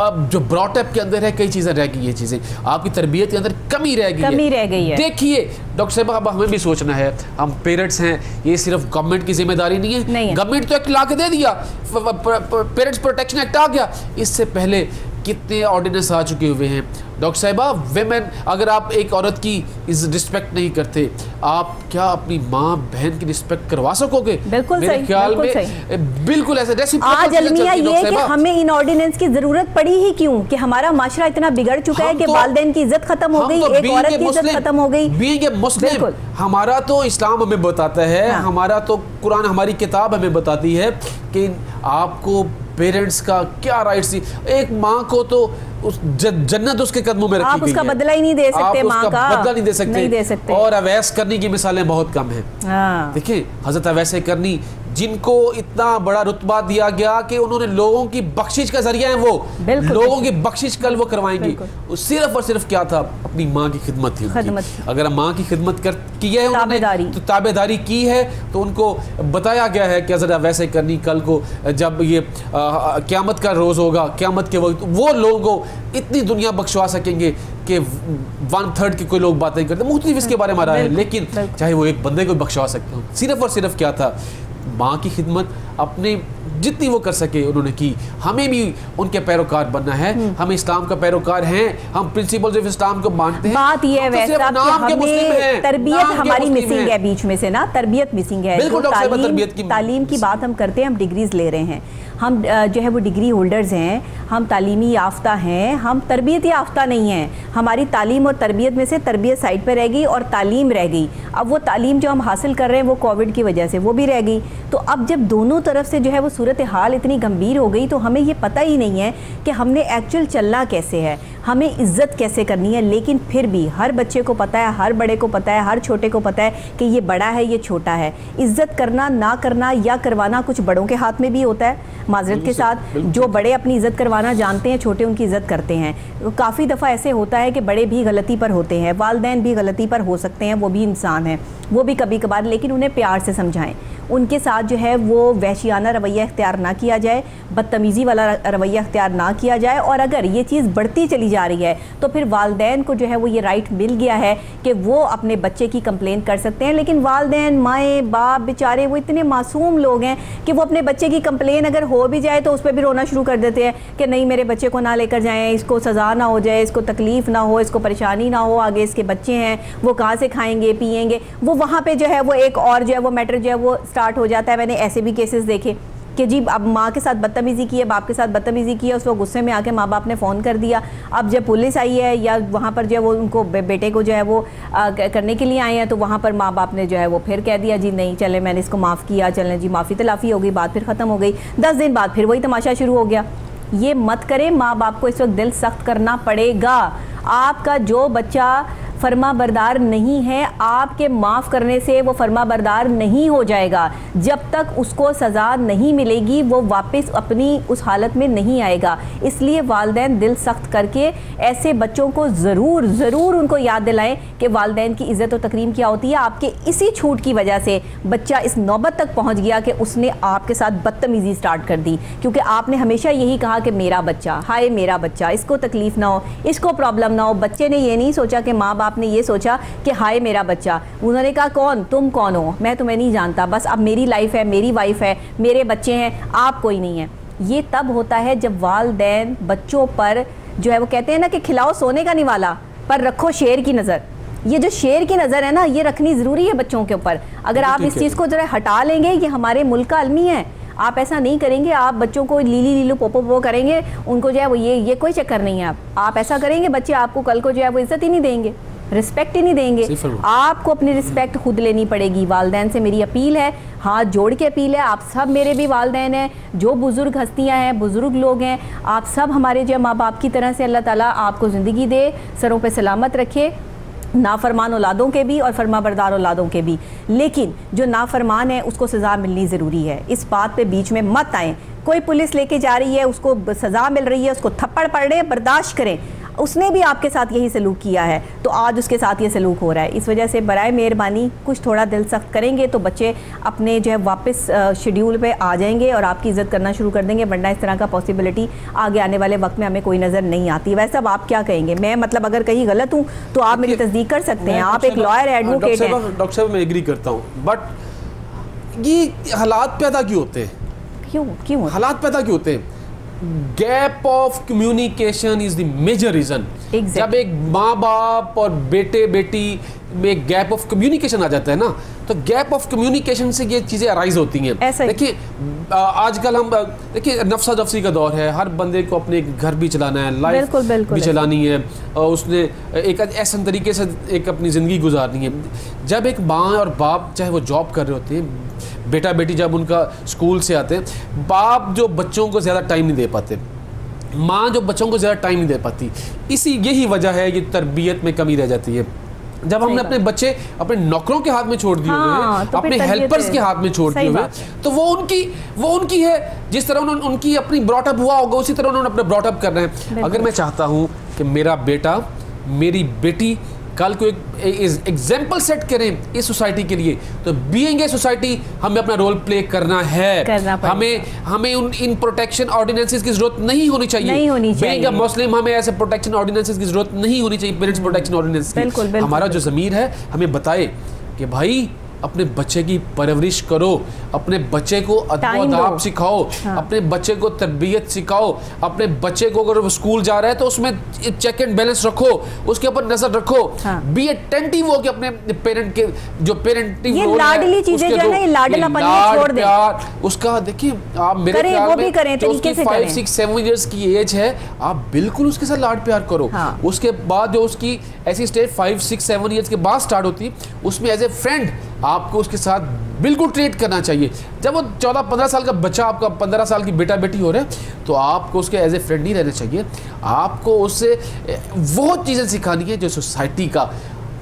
अब जो ब्रॉटअप के अंदर है कई चीज़ें रह गई, ये चीज़ें आपकी तरबियत के अंदर कमी रह गई है। देखिए डॉक्टर साहब, अब हमें भी सोचना है, हम पेरेंट्स हैं, ये सिर्फ गवर्नमेंट की जिम्मेदारी नहीं है। गवर्नमेंट तो एक्ट ला के दे दिया, पेरेंट्स प्रोटेक्शन एक्ट आ गया, इससे पहले कितने ऑर्डिनेंस आ चुके हुए हैं। डॉक्टर साहिबा, वेमेन, अगर आप एक औरत की रिस्पेक्ट नहीं करते, आप क्या अपनी माँ बहन की रिस्पेक्ट करवा सकोगे? बिल्कुल मेरे सही, ख्याल बिल्कुल में बिल्कुल ऐसे। आज अलमिया ये कि हमें इन ऑर्डिनेंस की जरूरत पड़ी ही क्यों, कि हमारा माशरा इतना बिगड़ चुका है कि वालिदैन की इज्जत खत्म हो गई, एक औरत की इज्जत खत्म हो गई। बीइंग ए मुस्लिम, हमारा तो इस्लाम हमें बताता है, हमारा तो कुरान, हमारी किताब हमें बताती है कि आपको पेरेंट्स का क्या राइट्स थी। एक माँ को तो उस जन्नत उसके कदमों में रखी गई है, आप उसका बदला ही नहीं दे सकते, माँ का बदला नहीं दे सकते। और अवैस करनी की मिसालें बहुत कम हैं। देखिए हजरत अवैस करनी, जिनको इतना बड़ा रुतबा दिया गया कि उन्होंने लोगों की बख्शिश का जरिया है, वो लोगों की बख्शिश कल वो करवाएंगी। सिर्फ और सिर्फ क्या था, अपनी माँ की खिदमत थी। अगर माँ की खिदमत की है उन्होंने, तो ताबेदारी की है, तो उनको बताया गया है कि हज़रत वैसे करनी कल को जब ये क़यामत का रोज़ होगा, क़यामत के वक्त वो लोगों को इतनी दुनिया बख्शवा सकेंगे कि 1/3 के कोई लोग बातें करते, मुख्तलिफ इसके बारे में आ रहा है, लेकिन चाहे वो एक बंदे को बख्शवा सकते हो। सिर्फ और सिर्फ क्या था, माँ की खिदमत अपने जितनी वो कर सके उन्होंने की। हमें भी उनके पैरोकार बनना है, हम इस्लाम का पैरोकार हैं, हम प्रिंसिपल्स ऑफ इस्लाम को मानते हैं। बात ये है वैसे हमें तरबियत हमारी मिसिंग है, बीच में से ना तरबियत मिसिंग है। तालीम की बात हम करते हैं, हम डिग्रीज ले रहे हैं, हम जो है वो डिग्री होल्डर्स हैं, हम तालीमी याफ्ता हैं, हम तरबियत याफ्ता नहीं हैं। हमारी तालीम और तरबियत में से तरबियत साइड पर रह गई और तालीम रह गई। अब वो तालीम जो हम हासिल कर रहे हैं वो कोविड की वजह से वो भी रह गई। तो अब जब दोनों तरफ से जो है वो सूरत हाल इतनी गंभीर हो गई, तो हमें ये पता ही नहीं है कि हमने एक्चुअल चलना कैसे है, हमें इज़्ज़त कैसे करनी है। लेकिन फिर भी हर बच्चे को पता है, हर बड़े को पता है, हर छोटे को पता है कि ये बड़ा है, ये छोटा है। इज़्ज़त करना ना करना या करवाना कुछ बड़ों के हाथ में भी होता है। माजरत के साथ जो बड़े अपनी इज़्ज़त करवाना जानते हैं, छोटे उनकी इज़्ज़त करते हैं। काफ़ी दफ़ा ऐसे होता है कि बड़े भी गलती पर होते हैं, वालिदैन भी गलती पर हो सकते हैं, वो भी इंसान हैं, वो भी कभी कभार, लेकिन उन्हें प्यार से समझाएं। उनके साथ जो है वो वहशियाना रवैया इख्तियार ना किया जाए, बदतमीज़ी वाला रवैया इख्तियार ना किया जाए। और अगर ये चीज़ बढ़ती चली जा रही है तो फिर वालिदैन को जो है वो ये राइट मिल गया है कि वो अपने बच्चे की कंप्लेन कर सकते हैं। लेकिन वालिदैन, माएँ बाप बेचारे वो इतने मासूम लोग हैं कि वो अपने बच्चे की कंप्लेन अगर हो भी जाए तो उस पर भी रोना शुरू कर देते हैं कि नहीं मेरे बच्चे को ना लेकर जाएँ, इसको सज़ा ना हो जाए, इसको तकलीफ़ ना हो, इसको परेशानी ना हो, आगे इसके बच्चे हैं, वो कहाँ से खाएँगे पिएँगे। वो वहाँ पर जो है वो एक और जो है वो मैटर जो है वो स्टार्ट हो जाता है। मैंने ऐसे भी केसेस देखे कि जी अब माँ के साथ बदतमीज़ी की है, बाप के साथ बदतमीज़ी की है, उस वक्त गुस्से में आके माँ बाप ने फ़ोन कर दिया। अब जब पुलिस आई है या वहाँ पर जो है वो उनको बेटे को जो है वो करने के लिए आए हैं, तो वहाँ पर माँ बाप ने जो है वो फिर कह दिया जी नहीं चले मैंने इसको माफ़ किया, चलें जी माफ़ी तलाफ़ी हो गई, बात फिर ख़त्म हो गई। 10 दिन बाद फिर वही तमाशा शुरू हो गया। ये मत करें, माँ बाप को इस वक्त दिल सख्त करना पड़ेगा। आपका जो बच्चा फर्मा बरदार नहीं है, आपके माफ़ करने से वो फर्मा बरदार नहीं हो जाएगा। जब तक उसको सज़ा नहीं मिलेगी वो वापस अपनी उस हालत में नहीं आएगा। इसलिए वालिदैन दिल सख्त करके ऐसे बच्चों को ज़रूर उनको याद दिलाएं कि वालिदैन की इज़्ज़त और तकरीम क्या होती है। आपके इसी छूट की वजह से बच्चा इस नौबत तक पहुँच गया कि उसने आपके साथ बदतमीज़ी स्टार्ट कर दी, क्योंकि आपने हमेशा यही कहा कि मेरा बच्चा, हाय मेरा बच्चा, इसको तकलीफ़ ना हो, इसको प्रॉब्लम ना हो। बच्चे ने ये नहीं सोचा कि माँ बाप ने ये सोचा कि हाय मेरा बच्चा। उन्होंने कहा कौन, तुम कौन हो, मैं तुम्हें नहीं जानता, बस अब मेरी लाइफ है, मेरी वाइफ है, मेरे बच्चे हैं, आप कोई नहीं है। ये तब होता है जब वालिदैन बच्चों पर जो है वो कहते हैं ना कि खिलाओ सोने का निवाला पर रखो शेर की नज़र। ये जो शेर की नज़र है ना, ये रखनी ज़रूरी है बच्चों के ऊपर। अगर आप इस चीज़ को जरा हटा लेंगे, ये हमारे मुल्क का अलमी है। आप ऐसा नहीं करेंगे, आप बच्चों को लीली लीलो पोपो पो करेंगे, उनको जो है वो ये कोई चक्कर नहीं है। आप ऐसा करेंगे, बच्चे आपको कल को जो है वो इज्जत ही नहीं देंगे, रिस्पेक्ट ही नहीं देंगे। आपको अपनी रिस्पेक्ट खुद लेनी पड़ेगी। वालिदैन से मेरी अपील है, हाथ जोड़ के अपील है, आप सब मेरे भी वालिदैन हैं, जो बुज़ुर्ग हस्तियां हैं, बुज़ुर्ग लोग हैं, आप सब हमारे जो माँ बाप की तरह से अल्लाह ताला आपको ज़िंदगी दे, सरों पे सलामत रखे, नाफरमान औलादों के भी और फरमाबरदार औलादों के भी। लेकिन जो नाफरमान है उसको सज़ा मिलनी ज़रूरी है। इस बात पे बीच में मत आएँ। कोई पुलिस लेके जा रही है, उसको सज़ा मिल रही है, उसको थप्पड़ पड़ रहे, बर्दाश्त करें। उसने भी आपके साथ यही सलूक किया है तो आज उसके साथ ये सलूक हो रहा है। इस वजह से बराए मेहरबानी कुछ थोड़ा दिल सख्त करेंगे तो बच्चे अपने जो है वापस शेड्यूल पे आ जाएंगे और आपकी इज़्ज़त करना शुरू कर देंगे, वरना इस तरह का पॉसिबिलिटी आगे आने वाले वक्त में हमें कोई नज़र नहीं आती। वैसे अब आप क्या कहेंगे? मैं मतलब अगर कहीं गलत हूँ तो आप मेरी तस्दीक कर सकते हैं, आप एक लॉयर एडवोकेट हैं। डॉक्टर साहब मैं एग्री करता हूँ, बट ये हालात पैदा क्यों होते हैं? क्यों हालात पैदा क्यों होते हैं? Gap of communication is the major reason. जब एक माँ बाप और बेटे बेटी में गैप ऑफ कम्युनिकेशन आ जाता है ना, तो गैप ऑफ कम्युनिकेशन से ये चीज़ें अराइज होती हैं। देखिए आजकल हम देखिए नफसा जफसी का दौर है, हर बंदे को अपने घर भी चलाना है, लाइफ भी चलानी है, और उसने एक ऐसे तरीके से एक अपनी ज़िंदगी गुजारनी है। जब एक माँ और बाप चाहे वो जॉब कर रहे होते हैं, बेटा बेटी जब उनका स्कूल से आते हैं, बाप जो बच्चों को ज़्यादा टाइम नहीं दे पाते, माँ जो बच्चों को ज़्यादा टाइम नहीं दे पाती, यही वजह है कि तरबियत में कमी रह जाती है। जब हमने अपने बच्चे अपने नौकरों के हाथ में छोड़ दिए हुए, तो अपने हेल्पर्स के हाथ में छोड़ दिए हुए, तो वो उनकी है, जिस तरह उन्होंने उनकी अपनी ब्रॉटअप हुआ होगा उसी तरह उन्होंने अपना ब्रॉटअप करना है। अगर मैं चाहता हूँ कि मेरा बेटा मेरी बेटी कल को एक एग्जाम्पल सेट करें इस सोसाइटी के लिए, तो बीइंग ए सोसाइटी हमें अपना रोल प्ले करना है। हमें इन प्रोटेक्शन ऑर्डिनेंसेस की जरूरत नहीं होनी चाहिए। बीइंग अ मुस्लिम हमें ऐसे प्रोटेक्शन ऑर्डिनेंसेस की जरूरत नहीं होनी चाहिए, पेरेंट्स प्रोटेक्शन ऑर्डिनेंस की। हमारा जो ज़मीर है हमें बताए कि भाई अपने बच्चे की परवरिश करो, अपने बच्चे को अदब सिखाओ, अपने बच्चे को तरबियत सिखाओ, अपने बच्चे को अगर वो स्कूल जा रहा है तो उसमें चेक एंड बैलेंस रखो, उसके ऊपर नजर रखो, बी अटेंटिव हो कि अपने पेरेंट के जो पेरेंटिंग रोल है, लाडली चीजें जो है ना, ये लाडलापन छोड़ दे, उसका देखिए आप मेरे ख्याल में 5, 6, 7 इयर्स की एज है, आप बिल्कुल उसके साथ लाड प्यार करो। उसके बाद जो उसकी ऐसी स्टेज 5, 6, 7 इयर्स के बाद स्टार्ट होती है, उसमें एज ए फ्रेंड आपको उसके साथ बिल्कुल ट्रीट करना चाहिए। जब वो 14-15 साल का बच्चा आपका 15 साल की बेटा बेटी हो रहे हैं, तो आपको उसके एज ए फ्रेंड नहीं रहना चाहिए, आपको उससे वो चीज़ें सिखानी है जो सोसाइटी का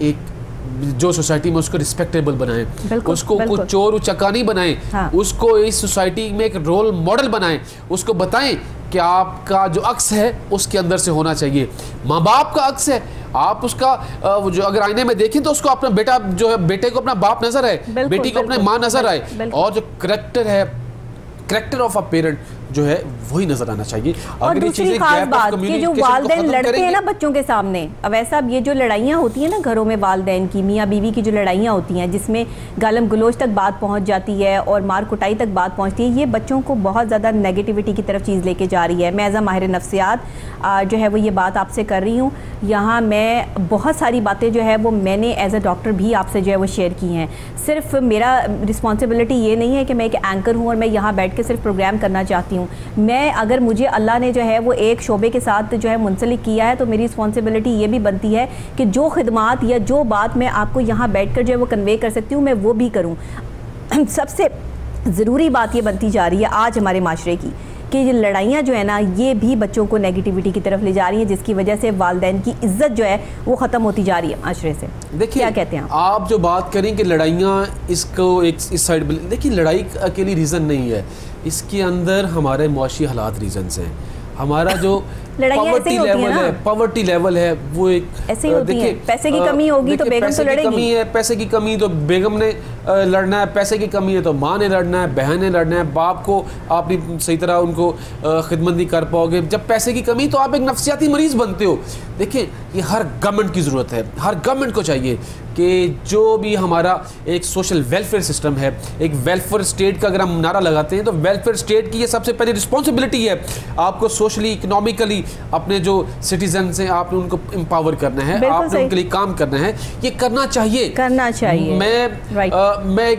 जो सोसाइटी में उसको रिस्पेक्टेबल बनाए, उसको कुछ चोर उचक्का नहीं बनाए, उसको इस सोसाइटी में एक रोल मॉडल बनाए, उसको बताएं कि आपका जो अक्स है उसके अंदर से होना चाहिए। माँ बाप का अक्स है, आप उसका जो अगर आईने में देखें तो उसको अपना बेटा जो है, बेटे को अपना बाप नजर आए, बेटी को अपने माँ नजर आए, और जो करेक्टर ऑफ अ पेरेंट जो है वही नजर आना चाहिए। और दूसरी खास बात कि जो वालिदैन लड़ते हैं ना बच्चों के सामने, अब ऐसा ये जो लड़ाइयाँ होती हैं ना घरों में, वालिदैन की मियाँ बीवी की जो लड़ाइयाँ होती हैं जिसमें गालम गलोच तक बात पहुँच जाती है और मार कुटाई तक बात पहुँचती है, ये बच्चों को बहुत ज़्यादा नेगेटिविटी की तरफ चीज़ लेके जा रही है। मैं एज अ माहिर नफ्सियात जो है वो ये बात आपसे कर रही हूँ। यहाँ मैं बहुत सारी बातें जो है वो मैंने एज अ डॉक्टर भी आपसे जो है वो शेयर की हैं। सिर्फ मेरा रिस्पॉन्सिबिलिटी ये नहीं है कि मैं एक एंकर हूँ और मैं यहाँ बैठ के सिर्फ प्रोग्राम करना चाहती हूँ। मैं अगर मुझे अल्लाह ने जो है वो एक शोबे के साथ जो है मुंसलिक किया है, तो मेरी रिस्पॉन्सिबिलिटी ये भी बनती है कि जो खिदमात या जो बात मैं आपको यहाँ बैठ कर जो है वो कन्वे कर सकती हूँ, मैं वो भी करूँ। सबसे ज़रूरी बात ये बनती जा रही है आज हमारे माशरे की कि ये लड़ाइयाँ जो है ना, ये भी बच्चों को नेगेटिविटी की तरफ ले जा रही हैं, जिसकी वजह से वालिदैन की इज्जत जो है वो ख़त्म होती जा रही है माशरे से। देखिए क्या कहते हैं आप जो बात करें कि लड़ाइयाँ इसको इस साइड, देखिए लड़ाई अकेली रीज़न नहीं है, इसके अंदर हमारे मुआशी हालात रीजन्स हैं। हमारा जो पॉवर्टी लेवल है वो एक ऐसे ही होती है। पैसे की कमी होगी तो बेगम तो लड़ेगी, पैसे की कमी तो बेगम ने लड़ना है, पैसे की कमी है तो माँ ने लड़ना है, बहन ने लड़ना है, बाप को आप सही तरह उनको खिदमत नहीं कर पाओगे। जब पैसे की कमी तो आप एक नफ्सियाती मरीज बनते हो। देखिए ये हर गवर्नमेंट की ज़रूरत है, हर गवर्नमेंट को चाहिए कि जो भी हमारा एक सोशल वेलफेयर सिस्टम है, एक वेलफेयर स्टेट का अगर हम नारा लगाते हैं तो वेलफेयर स्टेट की ये सबसे पहली रिस्पॉन्सिबिलिटी है। आपको सोशली इकोनॉमिकली अपने जो सिटीजन हैं आपने उनको एम्पावर करना है, आपने उनके लिए काम करना है, ये करना चाहिए। मैं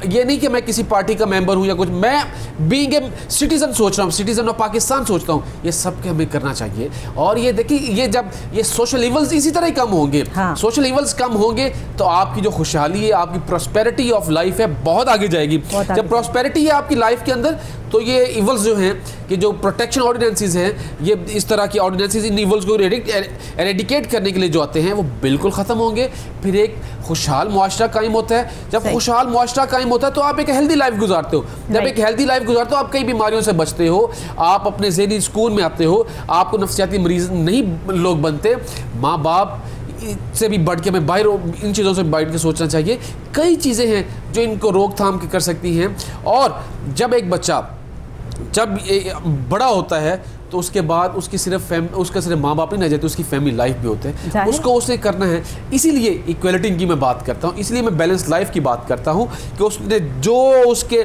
ये नहीं कि मैं किसी पार्टी का मेंबर हूँ या कुछ, मैं बीइंग ए सिटीजन सोच रहा हूँ, सिटीजन ऑफ पाकिस्तान सोचता हूँ, ये सब के हमें करना चाहिए। और ये देखिए ये जब ये सोशल इवल्स इसी तरह ही कम होंगे, सोशल इवल्स कम होंगे तो आपकी जो खुशहाली है, आपकी प्रॉस्पेरिटी ऑफ लाइफ है, बहुत आगे जाएगी। जब प्रॉस्पेरिटी है आपकी लाइफ के अंदर तो ये इवल्स जो हैं कि जो प्रोटेक्शन ऑर्डिनेंसेस हैं, ये इस तरह की ऑर्डिनेंसेस इन इवल्स को एरेडिकेट करने के लिए जो आते हैं वो बिल्कुल ख़त्म होंगे। फिर एक खुशहाल मुआशरा कायम होता है। जब खुशहाल मुआशरा कायम होता है तो आप एक हेल्दी लाइफ गुजारते हो। जब एक हेल्दी लाइफ गुजारते हो आप कई बीमारियों से बचते हो, आप अपने ज़हनी सुकून में आते हो, आपको नफ्सियाती मरीज नहीं लोग बनते। माँ बाप से भी बढ़ के हमें बाहर इन चीज़ों से बैठ के सोचना चाहिए। कई चीज़ें हैं जो इनको रोकथाम कर सकती हैं। और जब एक बच्चा जब बड़ा होता है तो उसके बाद उसकी उसका सिर्फ माँ बाप नहीं रह जाते, उसकी फैमिली लाइफ भी होते हैं, उसको उसे करना है। इसीलिए इक्वलिटी की मैं बात करता हूँ, इसलिए मैं बैलेंस लाइफ की बात करता हूँ कि उसने जो उसके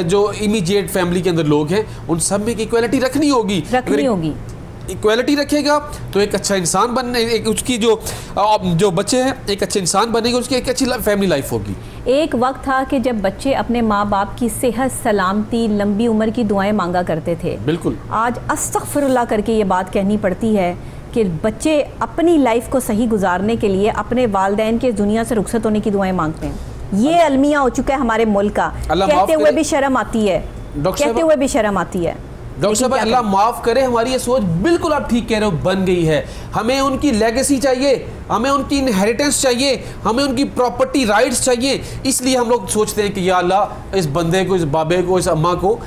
जो इमीडिएट फैमिली के अंदर लोग हैं उन सब में इक्वलिटी रखनी होगी। इक्वलिटी रखेगा तो एक अच्छा इंसान बनने, एक उसकी जो बच्चे हैं एक अच्छे इंसान बनेंगे, उसकी एक अच्छी फैमिली लाइफ होगी। एक वक्त था कि जब बच्चे अपने माँ बाप की सेहत, सलामती, लंबी उम्र की दुआएं मांगा करते थे। बिल्कुल। आज अस्तगफिरुल्लाह करके ये बात कहनी पड़ती है कि बच्चे अपनी लाइफ को सही गुजारने के लिए अपने वालिदैन के दुनिया से रुखसत होने की दुआएं मांगते हैं। ये अलमिया हो चुका है हमारे मुल्क का। कहते हुए भी शर्म आती है, कहते हुए भी शर्म आती है। डॉक्टर साहब अल्लाह माफ़ करे, हमारी ये सोच बिल्कुल आप ठीक कह रहे हो बन गई है। हमें उनकी लेगेसी चाहिए, हमें उनकी इनहेरिटेंस चाहिए, हमें उनकी प्रॉपर्टी राइट्स चाहिए। इसलिए हम लोग सोचते हैं कि या अल्लाह इस बंदे को, इस बाबे को, इस अम्मा को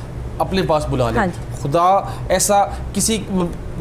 अपने पास बुला ले। खुदा ऐसा किसी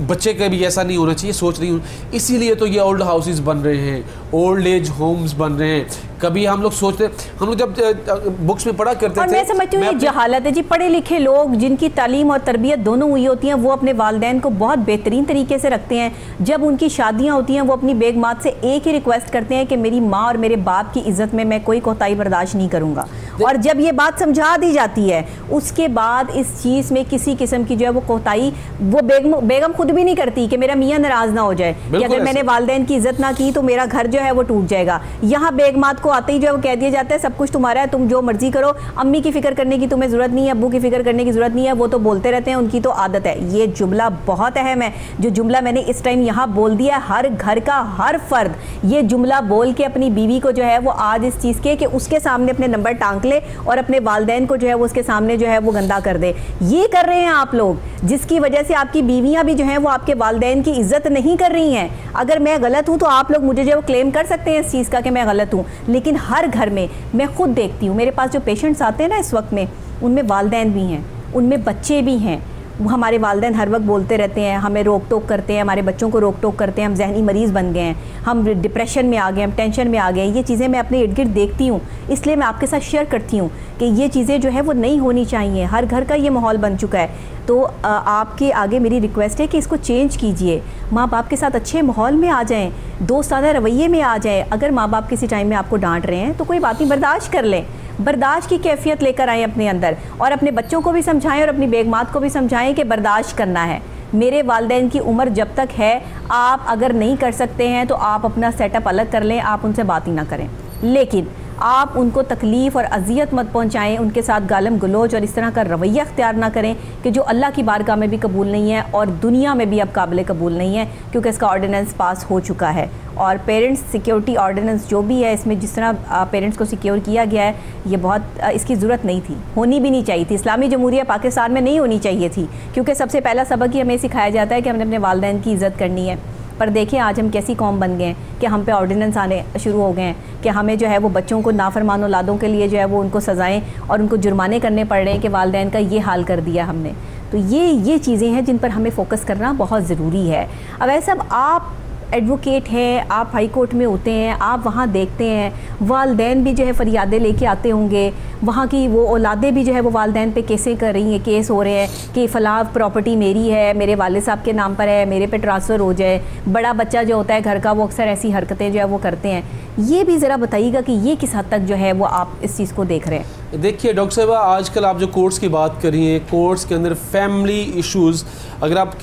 बच्चे का भी ऐसा नहीं होना चाहिए, सोच रही हूँ। इसीलिए तो ये ओल्ड हाउसेस बन रहे हैं, ओल्ड एज होम्स बन रहे हैं। कभी हम लोग सोचते, हम लोग जब बुक्स में पढ़ा करते थे, मैं समझती हूँ ये जहालत है जी। पढ़े लिखे लोग जिनकी तालीम और तरबियत दोनों हुई होती हैं वो अपने वालिदैन को बहुत बेहतरीन तरीके से रखते हैं। जब उनकी शादियाँ होती हैं वो अपनी बेगमात से एक ही रिक्वेस्ट करते हैं कि मेरी माँ और मेरे बाप की इज़्ज़त में मैं कोई कोताही बर्दाश्त नहीं करूँगा। और जब ये बात समझा दी जाती है उसके बाद इस चीज़ में किसी किस्म की जो है वो कोताही वो बेगम खुद भी नहीं करती कि मेरा मियाँ नाराज़ ना हो जाए कि अगर मैंने वालिदैन की इज़्ज़त ना की तो मेरा घर जो है वो टूट जाएगा। यहाँ बेगमात को आते ही जो है वो कह दिया जाता है सब कुछ तुम्हारा है, तुम जो मर्जी करो, अम्मी की फ़िक्र करने की तुम्हें ज़रूरत नहीं है, अब्बू की फ़िक्र करने की ज़रूरत नहीं है, वो तो बोलते रहते हैं, उनकी तो आदत है। ये जुमला बहुत अहम है, जो जुमला मैंने इस टाइम यहाँ बोल दिया। हर घर का हर फर्द ये जुमला बोल के अपनी बीवी को जो है वो आज इस चीज़ के कि उसके सामने अपने नंबर टांग ले और अपने वालिदैन को जो है वो उसके सामने जो है वो गंदा कर दे। ये कर रहे हैं आप लोग, जिसकी वजह से आपकी बीवियाँ भी जो हैं वो आपके वालिदैन की इज़्ज़त नहीं कर रही हैं। अगर मैं गलत हूँ तो आप लोग मुझे जो है वो क्लेम कर सकते हैं इस चीज़ का कि मैं गलत हूँ, लेकिन हर घर में मैं खुद देखती हूँ, मेरे पास जो पेशेंट्स आते हैं ना इस वक्त में, उनमें वालिदैन भी हैं, उनमें बच्चे भी हैं। हमारे वालिदैन हर वक्त बोलते रहते हैं, हमें रोक टोक करते हैं, हमारे बच्चों को रोक टोक करते हैं, हम जहनी मरीज़ बन गए हैं, हम डिप्रेशन में आ गए, हम टेंशन में आ गए। ये चीज़ें मैं अपने इर्द गिर्द देखती हूँ, इसलिए मैं आपके साथ शेयर करती हूँ कि ये चीज़ें जो है वो नहीं होनी चाहिए। हर घर का ये माहौल बन चुका है। तो आपके आगे मेरी रिक्वेस्ट है कि इसको चेंज कीजिए। माँ बाप के साथ अच्छे माहौल में आ जाएँ, दोस्ताना रवैये में आ जाएँ। अगर माँ बाप किसी टाइम में आपको डांट रहे हैं तो कोई बात नहीं, बर्दाश्त कर लें, बर्दाश्त की कैफियत लेकर आएँ अपने अंदर, और अपने बच्चों को भी समझाएं और अपनी बेगमात को भी समझाएं कि बर्दाश्त करना है। मेरे वालिदैन की उम्र जब तक है, आप अगर नहीं कर सकते हैं तो आप अपना सेटअप अलग कर लें, आप उनसे बात ही ना करें, लेकिन आप उनको तकलीफ़ और अजियत मत पहुंचाएं, उनके साथ गालम गलोच और इस तरह का रवैया अख्तियार ना करें कि जो अल्लाह की बारगाह में भी कबूल नहीं है और दुनिया में भी अब काबिल कबूल नहीं है, क्योंकि इसका ऑर्डिनेंस पास हो चुका है। और पेरेंट्स सिक्योरिटी ऑर्डिनेंस जो भी है, इसमें जिस तरह पेरेंट्स को सिक्योर किया गया है, ये बहुत इसकी ज़रूरत नहीं थी, होनी भी नहीं चाहिए थी। इस्लामी जमहूरिया पाकिस्तान में नहीं होनी चाहिए थी, क्योंकि सबसे पहला सबक ही हमें सिखाया जाता है कि हमने अपने वालिदैन की इज़्ज़त करनी है। पर देखें आज हम कैसी कौम बन गए हैं कि हम पे ऑर्डिनेंस आने शुरू हो गए हैं कि हमें जो है वो बच्चों को नाफरमान औलादों के लिए जो है वो उनको सज़ाएं और उनको जुर्माने करने पड़ रहे हैं कि वालिदैन का ये हाल कर दिया हमने। तो ये चीज़ें हैं जिन पर हमें फ़ोकस करना बहुत ज़रूरी है। अब ऐसा आप एडवोकेट हैं, आप हाई कोर्ट में होते हैं, आप वहाँ देखते हैं वालदैन भी जो है फरियादें लेके आते होंगे, वहाँ की वो औलादें भी जो है वो वालदैन पे केसें कर रही हैं, केस हो रहे हैं कि फ़लाँ प्रॉपर्टी मेरी है, मेरे वालिद साहब के नाम पर है, मेरे पे ट्रांसफ़र हो जाए। बड़ा बच्चा जो होता है घर का वो अक्सर ऐसी हरकतें जो है वो करते हैं। ये भी ज़रा बताइएगा कि ये किस हद तक जो है वो आप इस चीज़ को देख रहे हैं। देखिए डॉक्टर साहबा, आजकल आप जो कोर्ट्स की बात कर रही हैं, कोर्ट्स के अंदर फैमिली इश्यूज़, अगर आप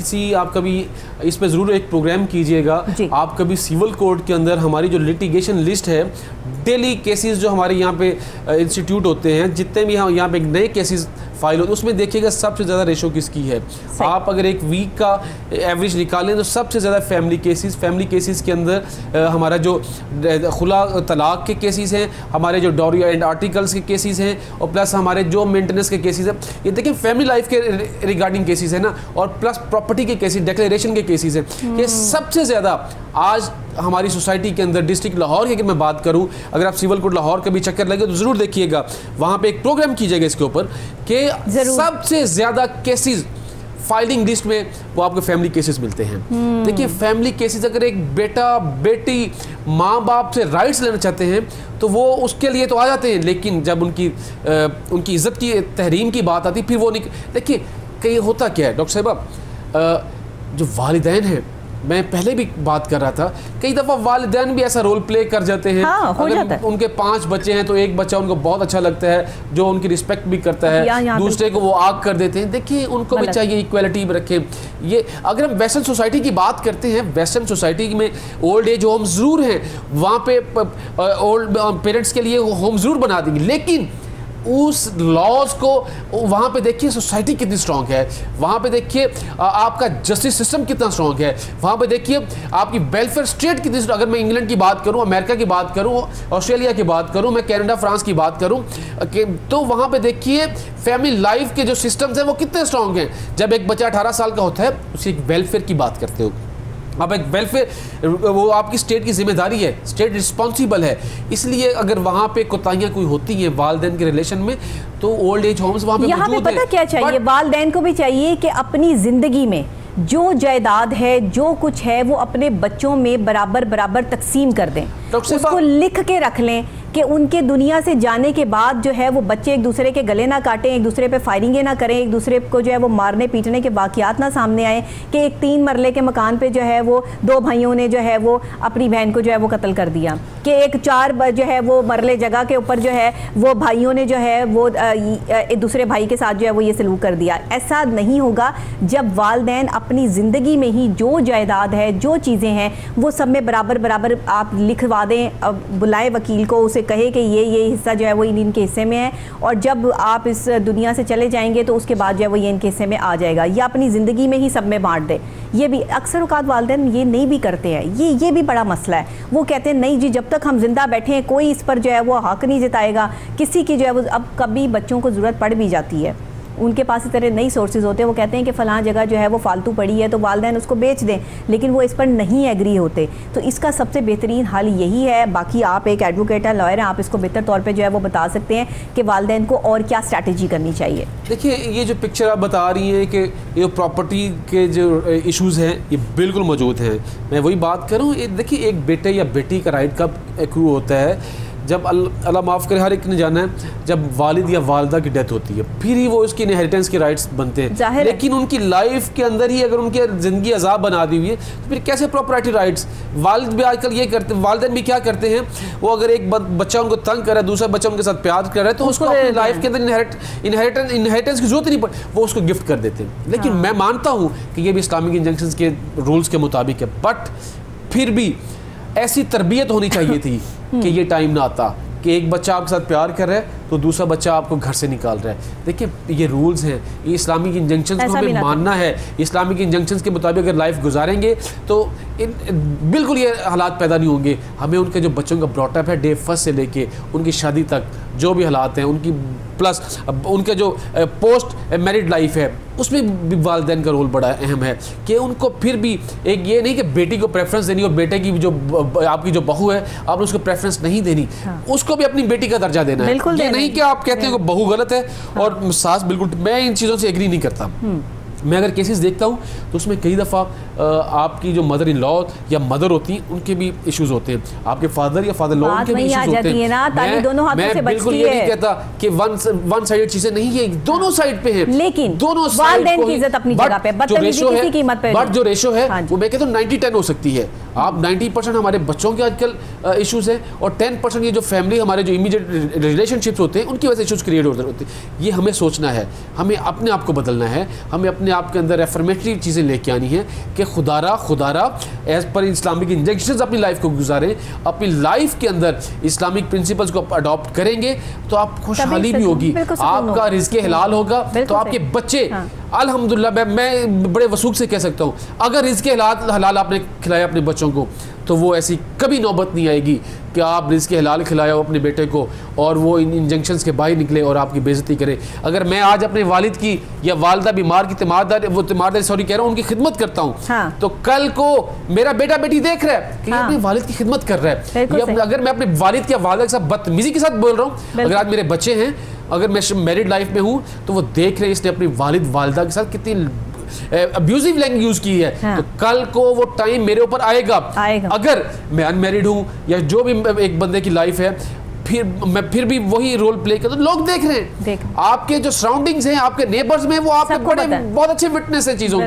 कभी इस पे ज़रूर एक प्रोग्राम कीजिएगा। आप कभी सिविल कोर्ट के अंदर हमारी जो लिटिगेशन लिस्ट है, डेली केसेस जो हमारे यहाँ पे इंस्टीट्यूट होते हैं, जितने भी यहाँ पे नए केसेस फाइल होते हैं, उसमें देखिएगा सबसे ज़्यादा रेशो किसकी है। आप अगर एक वीक का एवरेज निकालें तो सबसे ज़्यादा फैमिली केसेस के अंदर हमारा जो खुला तलाक के केसेस हैं, हमारे जो डॉरी एंड आर्टिकल्स के केसेस हैं, और प्लस हमारे जो मेंटेनेंस के केसेस हैं। ये देखिए फैमिली लाइफ के रिगार्डिंग केसेस है ना, और प्लस प्रॉपर्टी के केसेस, डिक्लेरेशन के केसेस हैं। ये सबसे ज़्यादा आज हमारी सोसाइटी के अंदर, डिस्ट्रिक्ट लाहौर की अगर मैं बात करूं, अगर आप सिविल कोर्ट लाहौर का भी चक्कर लगे तो ज़रूर देखिएगा, वहाँ पे एक प्रोग्राम कीजिएगा इसके ऊपर कि सबसे ज़्यादा केसेस फाइलिंग लिस्ट में वो आपको फैमिली केसेस मिलते हैं। देखिए फैमिली केसेस, अगर एक बेटा बेटी माँ बाप से राइट्स लेना चाहते हैं तो वो उसके लिए तो आ जाते हैं, लेकिन जब उनकी इज्जत की तहरीम की बात आती फिर वो नहीं। देखिए कहीं होता क्या है डॉक्टर साहब, जो वालिदैन हैं, मैं पहले भी बात कर रहा था, कई दफ़ा वालिदैन भी ऐसा रोल प्ले कर जाते हैं। अगर उनके 5 बच्चे हैं तो एक बच्चा उनको बहुत अच्छा लगता है, जो उनकी रिस्पेक्ट भी करता है, दूसरे को वो आग कर देते हैं। देखिए उनको भी चाहिए इक्वलिटी रखें। ये अगर हम वेस्टर्न सोसाइटी की बात करते हैं, वेस्टर्न सोसाइटी में ओल्ड एज होम ज़रूर हैं, वहाँ पे ओल्ड पेरेंट्स के लिए होम ज़रूर बना देंगे, लेकिन उस लॉज को वहाँ पे देखिए सोसाइटी कितनी स्ट्रॉन्ग है, वहाँ पे देखिए आपका जस्टिस सिस्टम कितना स्ट्रॉन्ग है, वहाँ पे देखिए आपकी वेलफेयर स्टेट कितनी। अगर मैं इंग्लैंड की बात करूँ, अमेरिका की बात करूँ, ऑस्ट्रेलिया की बात करूँ, मैं कनाडा फ्रांस की बात करूँ, तो वहाँ पे देखिए फैमिली लाइफ के जो सिस्टम्स हैं वो कितने स्ट्रॉन्ग हैं। जब एक बच्चा 18 साल का होता है, उसकी एक वेलफेयर की बात करते हो अब, एक वेलफेयर वो आपकी स्टेट की जिम्मेदारी है, स्टेट रिस्पॉन्सिबल है। इसलिए अगर वहाँ पे कोताहियाँ कोई होती हैं वालिदैन के रिलेशन में, तो ओल्ड एज होम्स वहाँ पे यहाँ पे पता क्या चाहिए, वालिदैन को भी चाहिए कि अपनी ज़िंदगी में जो जायदाद है, जो कुछ है, वो अपने बच्चों में बराबर बराबर तकसीम कर दें, उसको लिख के रख लें कि उनके दुनिया से जाने के बाद जो है वो बच्चे एक दूसरे के गले ना काटें, एक दूसरे पे फायरिंगें ना करें, एक दूसरे को जो है वो मारने पीटने के वाक़यात ना सामने आए कि एक 3 मरले के मकान पे जो है वो 2 भाइयों ने जो है वो अपनी बहन को जो है वो कत्ल कर दिया, कि एक 4 जो है वो मरले जगह के ऊपर जो है वो भाइयों ने जो है वो एक दूसरे भाई के साथ जो है वो ये सलूक कर दिया। ऐसा नहीं होगा जब वालिदैन अपनी ज़िंदगी में ही जो जायदाद है, जो चीज़ें हैं, वो सब में बराबर बराबर आप लिखवा दें, बुलाएं वकील को, उसे कहे कि ये हिस्सा जो है वो इनके हिस्से में है, और जब आप इस दुनिया से चले जाएंगे तो उसके बाद जो है वो ये इनके हिस्से में आ जाएगा, या अपनी ज़िंदगी में ही सब में बांट दे। ये भी अक्सर औक़ात वालिदैन ये नहीं भी करते हैं, ये भी बड़ा मसला है। वो कहते हैं नहीं जी, जब तक हम जिंदा बैठे हैं कोई इस पर जो है वो हक नहीं जताएगा, किसी की जो है वो, अब कभी बच्चों को ज़रूरत पड़ भी जाती है, उनके पास इस तरह नई सोर्सेज होते हैं, वो कहते हैं कि फ़लाँ जगह जो है वो फालतू पड़ी है तो वालिदैन उसको बेच दें, लेकिन वो इस पर नहीं एग्री होते। तो इसका सबसे बेहतरीन हल यही है, बाकी आप एक एडवोकेट हैं, लॉयर हैं, आप इसको बेहतर तौर पे जो है वो बता सकते हैं कि वालिदैन को और क्या स्ट्रैटेजी करनी चाहिए। देखिए ये जो पिक्चर आप बता रही हैं कि ये प्रॉपर्टी के जो इशूज़ हैं ये बिल्कुल मौजूद हैं। मैं वही बात करूँ, देखिए एक बेटे या बेटी का राइट कब एक्रू होता है, जब अल्लाह माफ़ करे, हर एक ने जाना है, जब वालिद या वालिदा की डेथ होती है फिर ही वो उसकी इनहेरिटेंस के राइट्स बनते हैं। लेकिन उनकी लाइफ के अंदर ही अगर उनकी ज़िंदगी अजाब बना दी हुई है तो फिर कैसे प्रॉपर्टी राइट्स। वालिद भी आजकल ये करते, वालिदैन भी क्या करते हैं, वो अगर एक बच्चा उनको तंग कर रहा है, दूसरा बच्चा उनके साथ प्यार कर रहा है, तो उसको अपनी लाइफ के अंदर इनहेरिटेंस की जरूरत नहीं पड़ती, वो उसको गिफ्ट कर देते हैं। लेकिन मैं मानता हूँ कि ये भी इस्लामिक इंजंक्शंस के रूल्स के मुताबिक है, बट फिर भी ऐसी तरबियत होनी चाहिए थी कि ये टाइम ना आता कि एक बच्चा आपके साथ प्यार कर रहा है तो दूसरा बच्चा आपको घर से निकाल रहा है। देखिए ये रूल्स हैं, ये इस्लामिक इंजंक्शंस को हमें मानना है। इस्लामिक इंजंक्शंस के मुताबिक अगर लाइफ गुजारेंगे तो बिल्कुल ये हालात पैदा नहीं होंगे। हमें उनके जो बच्चों का ब्रॉटअप है, डे फर्स्ट से लेके उनकी शादी तक जो भी हालात हैं उनकी, प्लस उनके जो पोस्ट मैरिड लाइफ है उसमें भी वालिदैन का रोल बड़ा अहम है कि उनको फिर भी एक ये नहीं कि बेटी को प्रेफरेंस देनी और बेटे की जो आपकी जो बहू है आपने उसको प्रेफरेंस नहीं देनी, उसको भी अपनी बेटी का दर्जा देना है। ये नहीं कि आप कहते हैं कि बहू गलत है और सास बिल्कुल, मैं इन चीज़ों से एग्री नहीं करता। मैं अगर केसेस देखता हूँ तो उसमें कई दफ़ा आपकी जो मदर इन लॉ या मदर होती हैं उनके भी इश्यूज होते हैं, आपके फादर या फादर लॉ उनके भी इश्यूज होते हैं। मैं बिल्कुल ये नहीं कहता कि वन साइडेड चीजें नहीं है, दोनों साइड पे है, लेकिन दोनों वालिदैन की इज्जत अपनी जगह पे, बदतमीजी किसी कीमत पे, बट जो रेशो है वो मैं कहता हूँ 90-10 हो सकती है। आप 90% हमारे बच्चों के आजकल इश्यूज हैं और 10% ये जो फैमिली हमारे जो इमीडिएट रिलेशनशिप्स होते हैं उनकी वजह से इश्यूज क्रिएट होते हैं। ये हमें सोचना है, हमें अपने आप को बदलना है, हमें अपने आप के अंदर एफर्मेटरी चीज़ें लेके आनी है कि खुदारा एज पर इस्लामिक इंजेक्शंस अपनी लाइफ को गुजारें, अपनी लाइफ के अंदर इस्लामिक प्रिंसिपल्स को अडॉप्ट करेंगे तो आप खुशहाली भी होगी, आपका रिज़्क़े हलाल होगा, तो आपके बच्चे अल्हम्दुलिल्लाह मैं बड़े वसूख से कह सकता हूँ, अगर रिज़्क़े हलाल आपने खिलाया अपने बच्चों को तो वो ऐसी कभी नौबत नहीं आएगी कि आप रिज़्क़े हलाल खिलाया हो अपने बेटे को और वो इन इंजेक्शंस के बाहर निकले और आपकी बेइज्जती करे। अगर मैं आज अपने वालिद की या वालदा बीमार की तीमारदारी सॉरी कह रहा हूँ, उनकी खिदमत करता हूँ, हाँ। तो कल को मेरा बेटा बेटी देख रहा है कि हाँ। अपने वालिद की खिदमत कर रहा है। अगर मैं अपने वालिद या वालदा के साथ बदतमीजी के साथ बोल रहा हूँ, अगर आज मेरे बच्चे हैं, अगर मैं मैरिड लाइफ में हूँ तो वो देख रहे हैं इसने अपनी वालिद वालदा के साथ कितनी अब्यूजिव लैंग्वेज यूज की है, हाँ। तो कल को वो टाइम मेरे ऊपर आएगा। अगर मैं अनमैरिड हूँ या जो भी एक बंदे की लाइफ है, फिर भी वही रोल प्ले कर, तो लोग देख रहे हैं, आपके जो सराउंडिंग्स हैं, आपके नेबर्स में, वो आपके बड़े बहुत अच्छे विटनेस है चीजों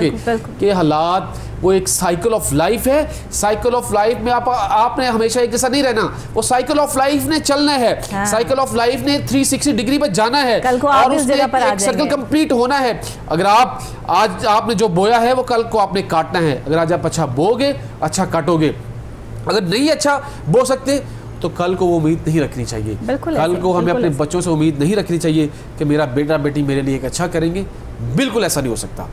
के हालात। वो एक साइकिल ऑफ लाइफ है, साइकिल ऑफ लाइफ में आपने हमेशा एक जैसा नहीं रहना, वो साइकिल ऑफ लाइफ ने चलना है, हाँ। साइकिल ऑफ लाइफ ने 360 डिग्री पर जाना है और उसमें एक सर्कल कंप्लीट होना है। अगर आप आज आपने जो बोया है वो कल को आपने काटना है। अगर आज आप अच्छा बोगे, अच्छा काटोगे, अगर नहीं अच्छा बो सकते तो कल को वो उम्मीद नहीं रखनी चाहिए। कल को हमें अपने बच्चों से उम्मीद नहीं रखनी चाहिए कि मेरा बेटा बेटी मेरे लिए एक अच्छा करेंगे। बिल्कुल ऐसा नहीं हो सकता।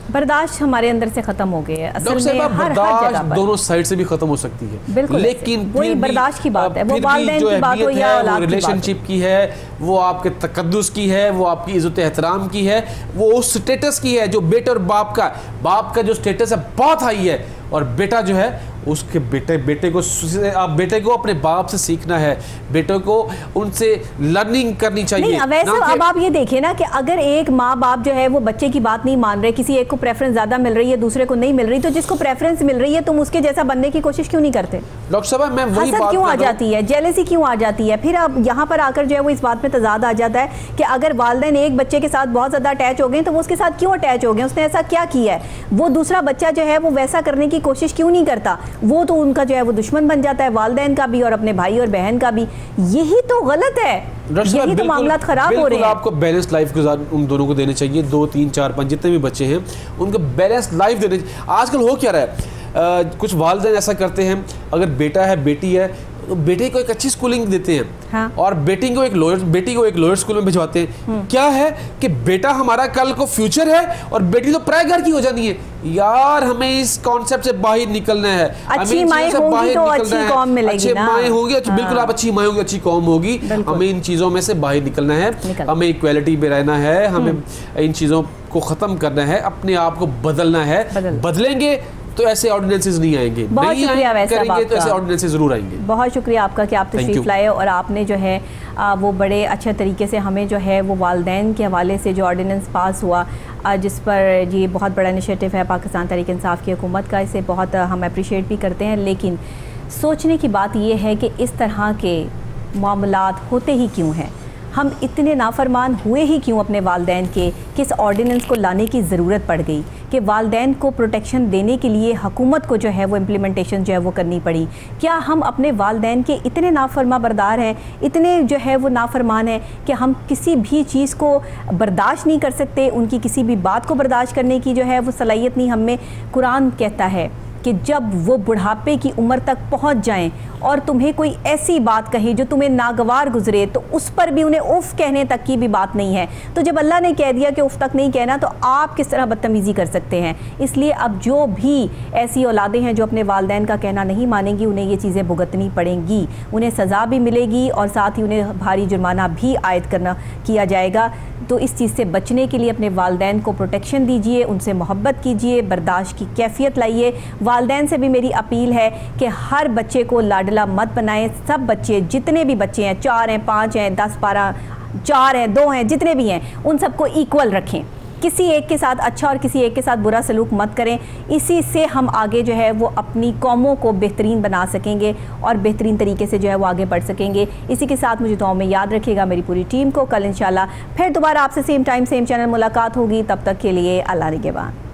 बर्दाश्त हमारे अंदर से खत्म हो गई है। असल में हर जगह पर दोनों साइड से भी खत्म हो सकती है, लेकिन वही बर्दाश्त की बात है, वो वालिदैन की बात हो या औलाद की बात, रिलेशनशिप की है, वो आपके तकद्दुस की है, वो आपकी इज्जत एहतराम की है, वो उस स्टेटस की है जो बेटे और बाप का जो स्टेटस है बहुत हाई है, और बेटा जो है उसके बेटे को अपने बाप से सीखना है, बेटे को उनसे लर्निंग करनी चाहिए। वैसे अब आप ये देखिए ना कि अगर एक माँ बाप जो है वो बच्चे की बात नहीं मान रहे, किसी एक को प्रेफरेंस ज्यादा मिल रही है, दूसरे को नहीं मिल रही, तो जिसको प्रेफरेंस मिल रही है तुम उसके जैसा बनने की कोशिश क्यों नहीं करते? डॉक्टर साहब मैं वही बात क्यों आ जाती है, जेलसी क्यों आ जाती है? फिर अब यहाँ पर आकर जो है वो इस बात में तजाद आ जाता है कि अगर वालिदैन एक बच्चे के साथ बहुत ज्यादा अटैच हो गए तो वो उसके साथ क्यों अटैच हो गए, उसने ऐसा क्या किया है? वो दूसरा बच्चा जो है वो वैसा करने की कोशिश क्यों नहीं करता? वो तो उनका जो है वो दुश्मन बन जाता है, वालिदैन का भी और अपने भाई और बहन का भी। यही तो गलत है, यही तो मामला खराब हो रहे हैं। आपको बैलेंस लाइफ उन दोनों को देने चाहिए, 2, 3, 4, 5 जितने भी बच्चे हैं उनको बैलेंस लाइफ देने। आजकल हो क्या रहा है, कुछ वालिदैन ऐसा करते हैं, अगर बेटा है बेटी है तो बेटे को एक अच्छी स्कूलिंग देते हैं, हाँ। और बेटी को एक लोअर स्कूल में भिजवाते हैं। क्या है कि बेटा हमारा कल को फ्यूचर है और बेटी तो पराये घर की हो जाती है। यार हमें इस कॉन्सेप्ट से बाहर निकलना है, अच्छी माएँ होंगी तो अच्छी कौम मिलेगी ना। माएँ होंगी, बिल्कुल आप अच्छी माएँ होंगी, अच्छी कौम होगी। हमें इन चीज़ों में से बाहर निकलना है, हमें इक्वालिटी पे रहना है, हमें इन चीज़ों को ख़त्म करना है, अपने आप को बदलना है। बदलेंगे तो ऐसे ऑर्डिनेंसेस नहीं आएंगे, बहुत शुक्रिया करेंगे तो ऐसे ऑर्डिनेंसेस जरूर आएंगे। बहुत शुक्रिया आपका कि आप तशरीफ लाए और आपने जो है वो बड़े अच्छे तरीके से हमें जो है वो वालिदैन के हवाले से जो ऑर्डिनेंस पास हुआ, जिस पर ये बहुत बड़ा इनिशिएटिव है पाकिस्तान तहरीक इंसाफ की हुकूमत का, इसे बहुत हम अप्रिशिएट भी करते हैं। लेकिन सोचने की बात ये है कि इस तरह के मामलात होते ही क्यों हैं, हम इतने नाफरमान हुए ही क्यों अपने वालिदैन के, किस ऑर्डिनेंस को लाने की ज़रूरत पड़ गई कि वालिदैन को प्रोटेक्शन देने के लिए हुकूमत को जो है वो इम्प्लीमेंटेशन जो है वो करनी पड़ी? क्या हम अपने वालिदैन के इतने नाफरमा बरदार हैं, इतने जो है वो नाफरमान हैं कि हम किसी भी चीज़ को बर्दाश्त नहीं कर सकते, उनकी किसी भी बात को बर्दाश्त करने की जो है वो सलाहियत नहीं हमें? कुरान कहता है कि जब वो बुढ़ापे की उम्र तक पहुंच जाएं और तुम्हें कोई ऐसी बात कहे जो तुम्हें नागवार गुजरे तो उस पर भी उन्हें उफ़ कहने तक की भी बात नहीं है। तो जब अल्लाह ने कह दिया कि उफ़ तक नहीं कहना, तो आप किस तरह बदतमीज़ी कर सकते हैं? इसलिए अब जो भी ऐसी औलादें हैं जो अपने वालिदैन का कहना नहीं मानेंगी, उन्हें ये चीज़ें भुगतनी पड़ेंगी, उन्हें सज़ा भी मिलेगी और साथ ही उन्हें भारी जुर्माना भी आयद किया जाएगा। तो इस चीज़ से बचने के लिए अपने वालिदैन को प्रोटेक्शन दीजिए, उनसे मोहब्बत कीजिए, बर्दाश्त की कैफियत लाइए। वालिदैन से भी मेरी अपील है कि हर बच्चे को लाडला मत बनाएं। सब बच्चे, जितने भी बच्चे हैं, 4 हैं, 5 हैं, 10, 12, 4 हैं, 2 हैं, जितने भी हैं, उन सबको इक्वल रखें। किसी एक के साथ अच्छा और किसी एक के साथ बुरा सलूक मत करें। इसी से हम आगे जो है वो अपनी कौमों को बेहतरीन बना सकेंगे और बेहतरीन तरीके से जो है वो आगे बढ़ सकेंगे। इसी के साथ मुझे दुआओं में याद रखिएगा मेरी पूरी टीम को। कल इंशाल्लाह फिर दोबारा आपसे सेम टाइम सेम चैनल मुलाकात होगी। तब तक के लिए अल्लाह निगहबान।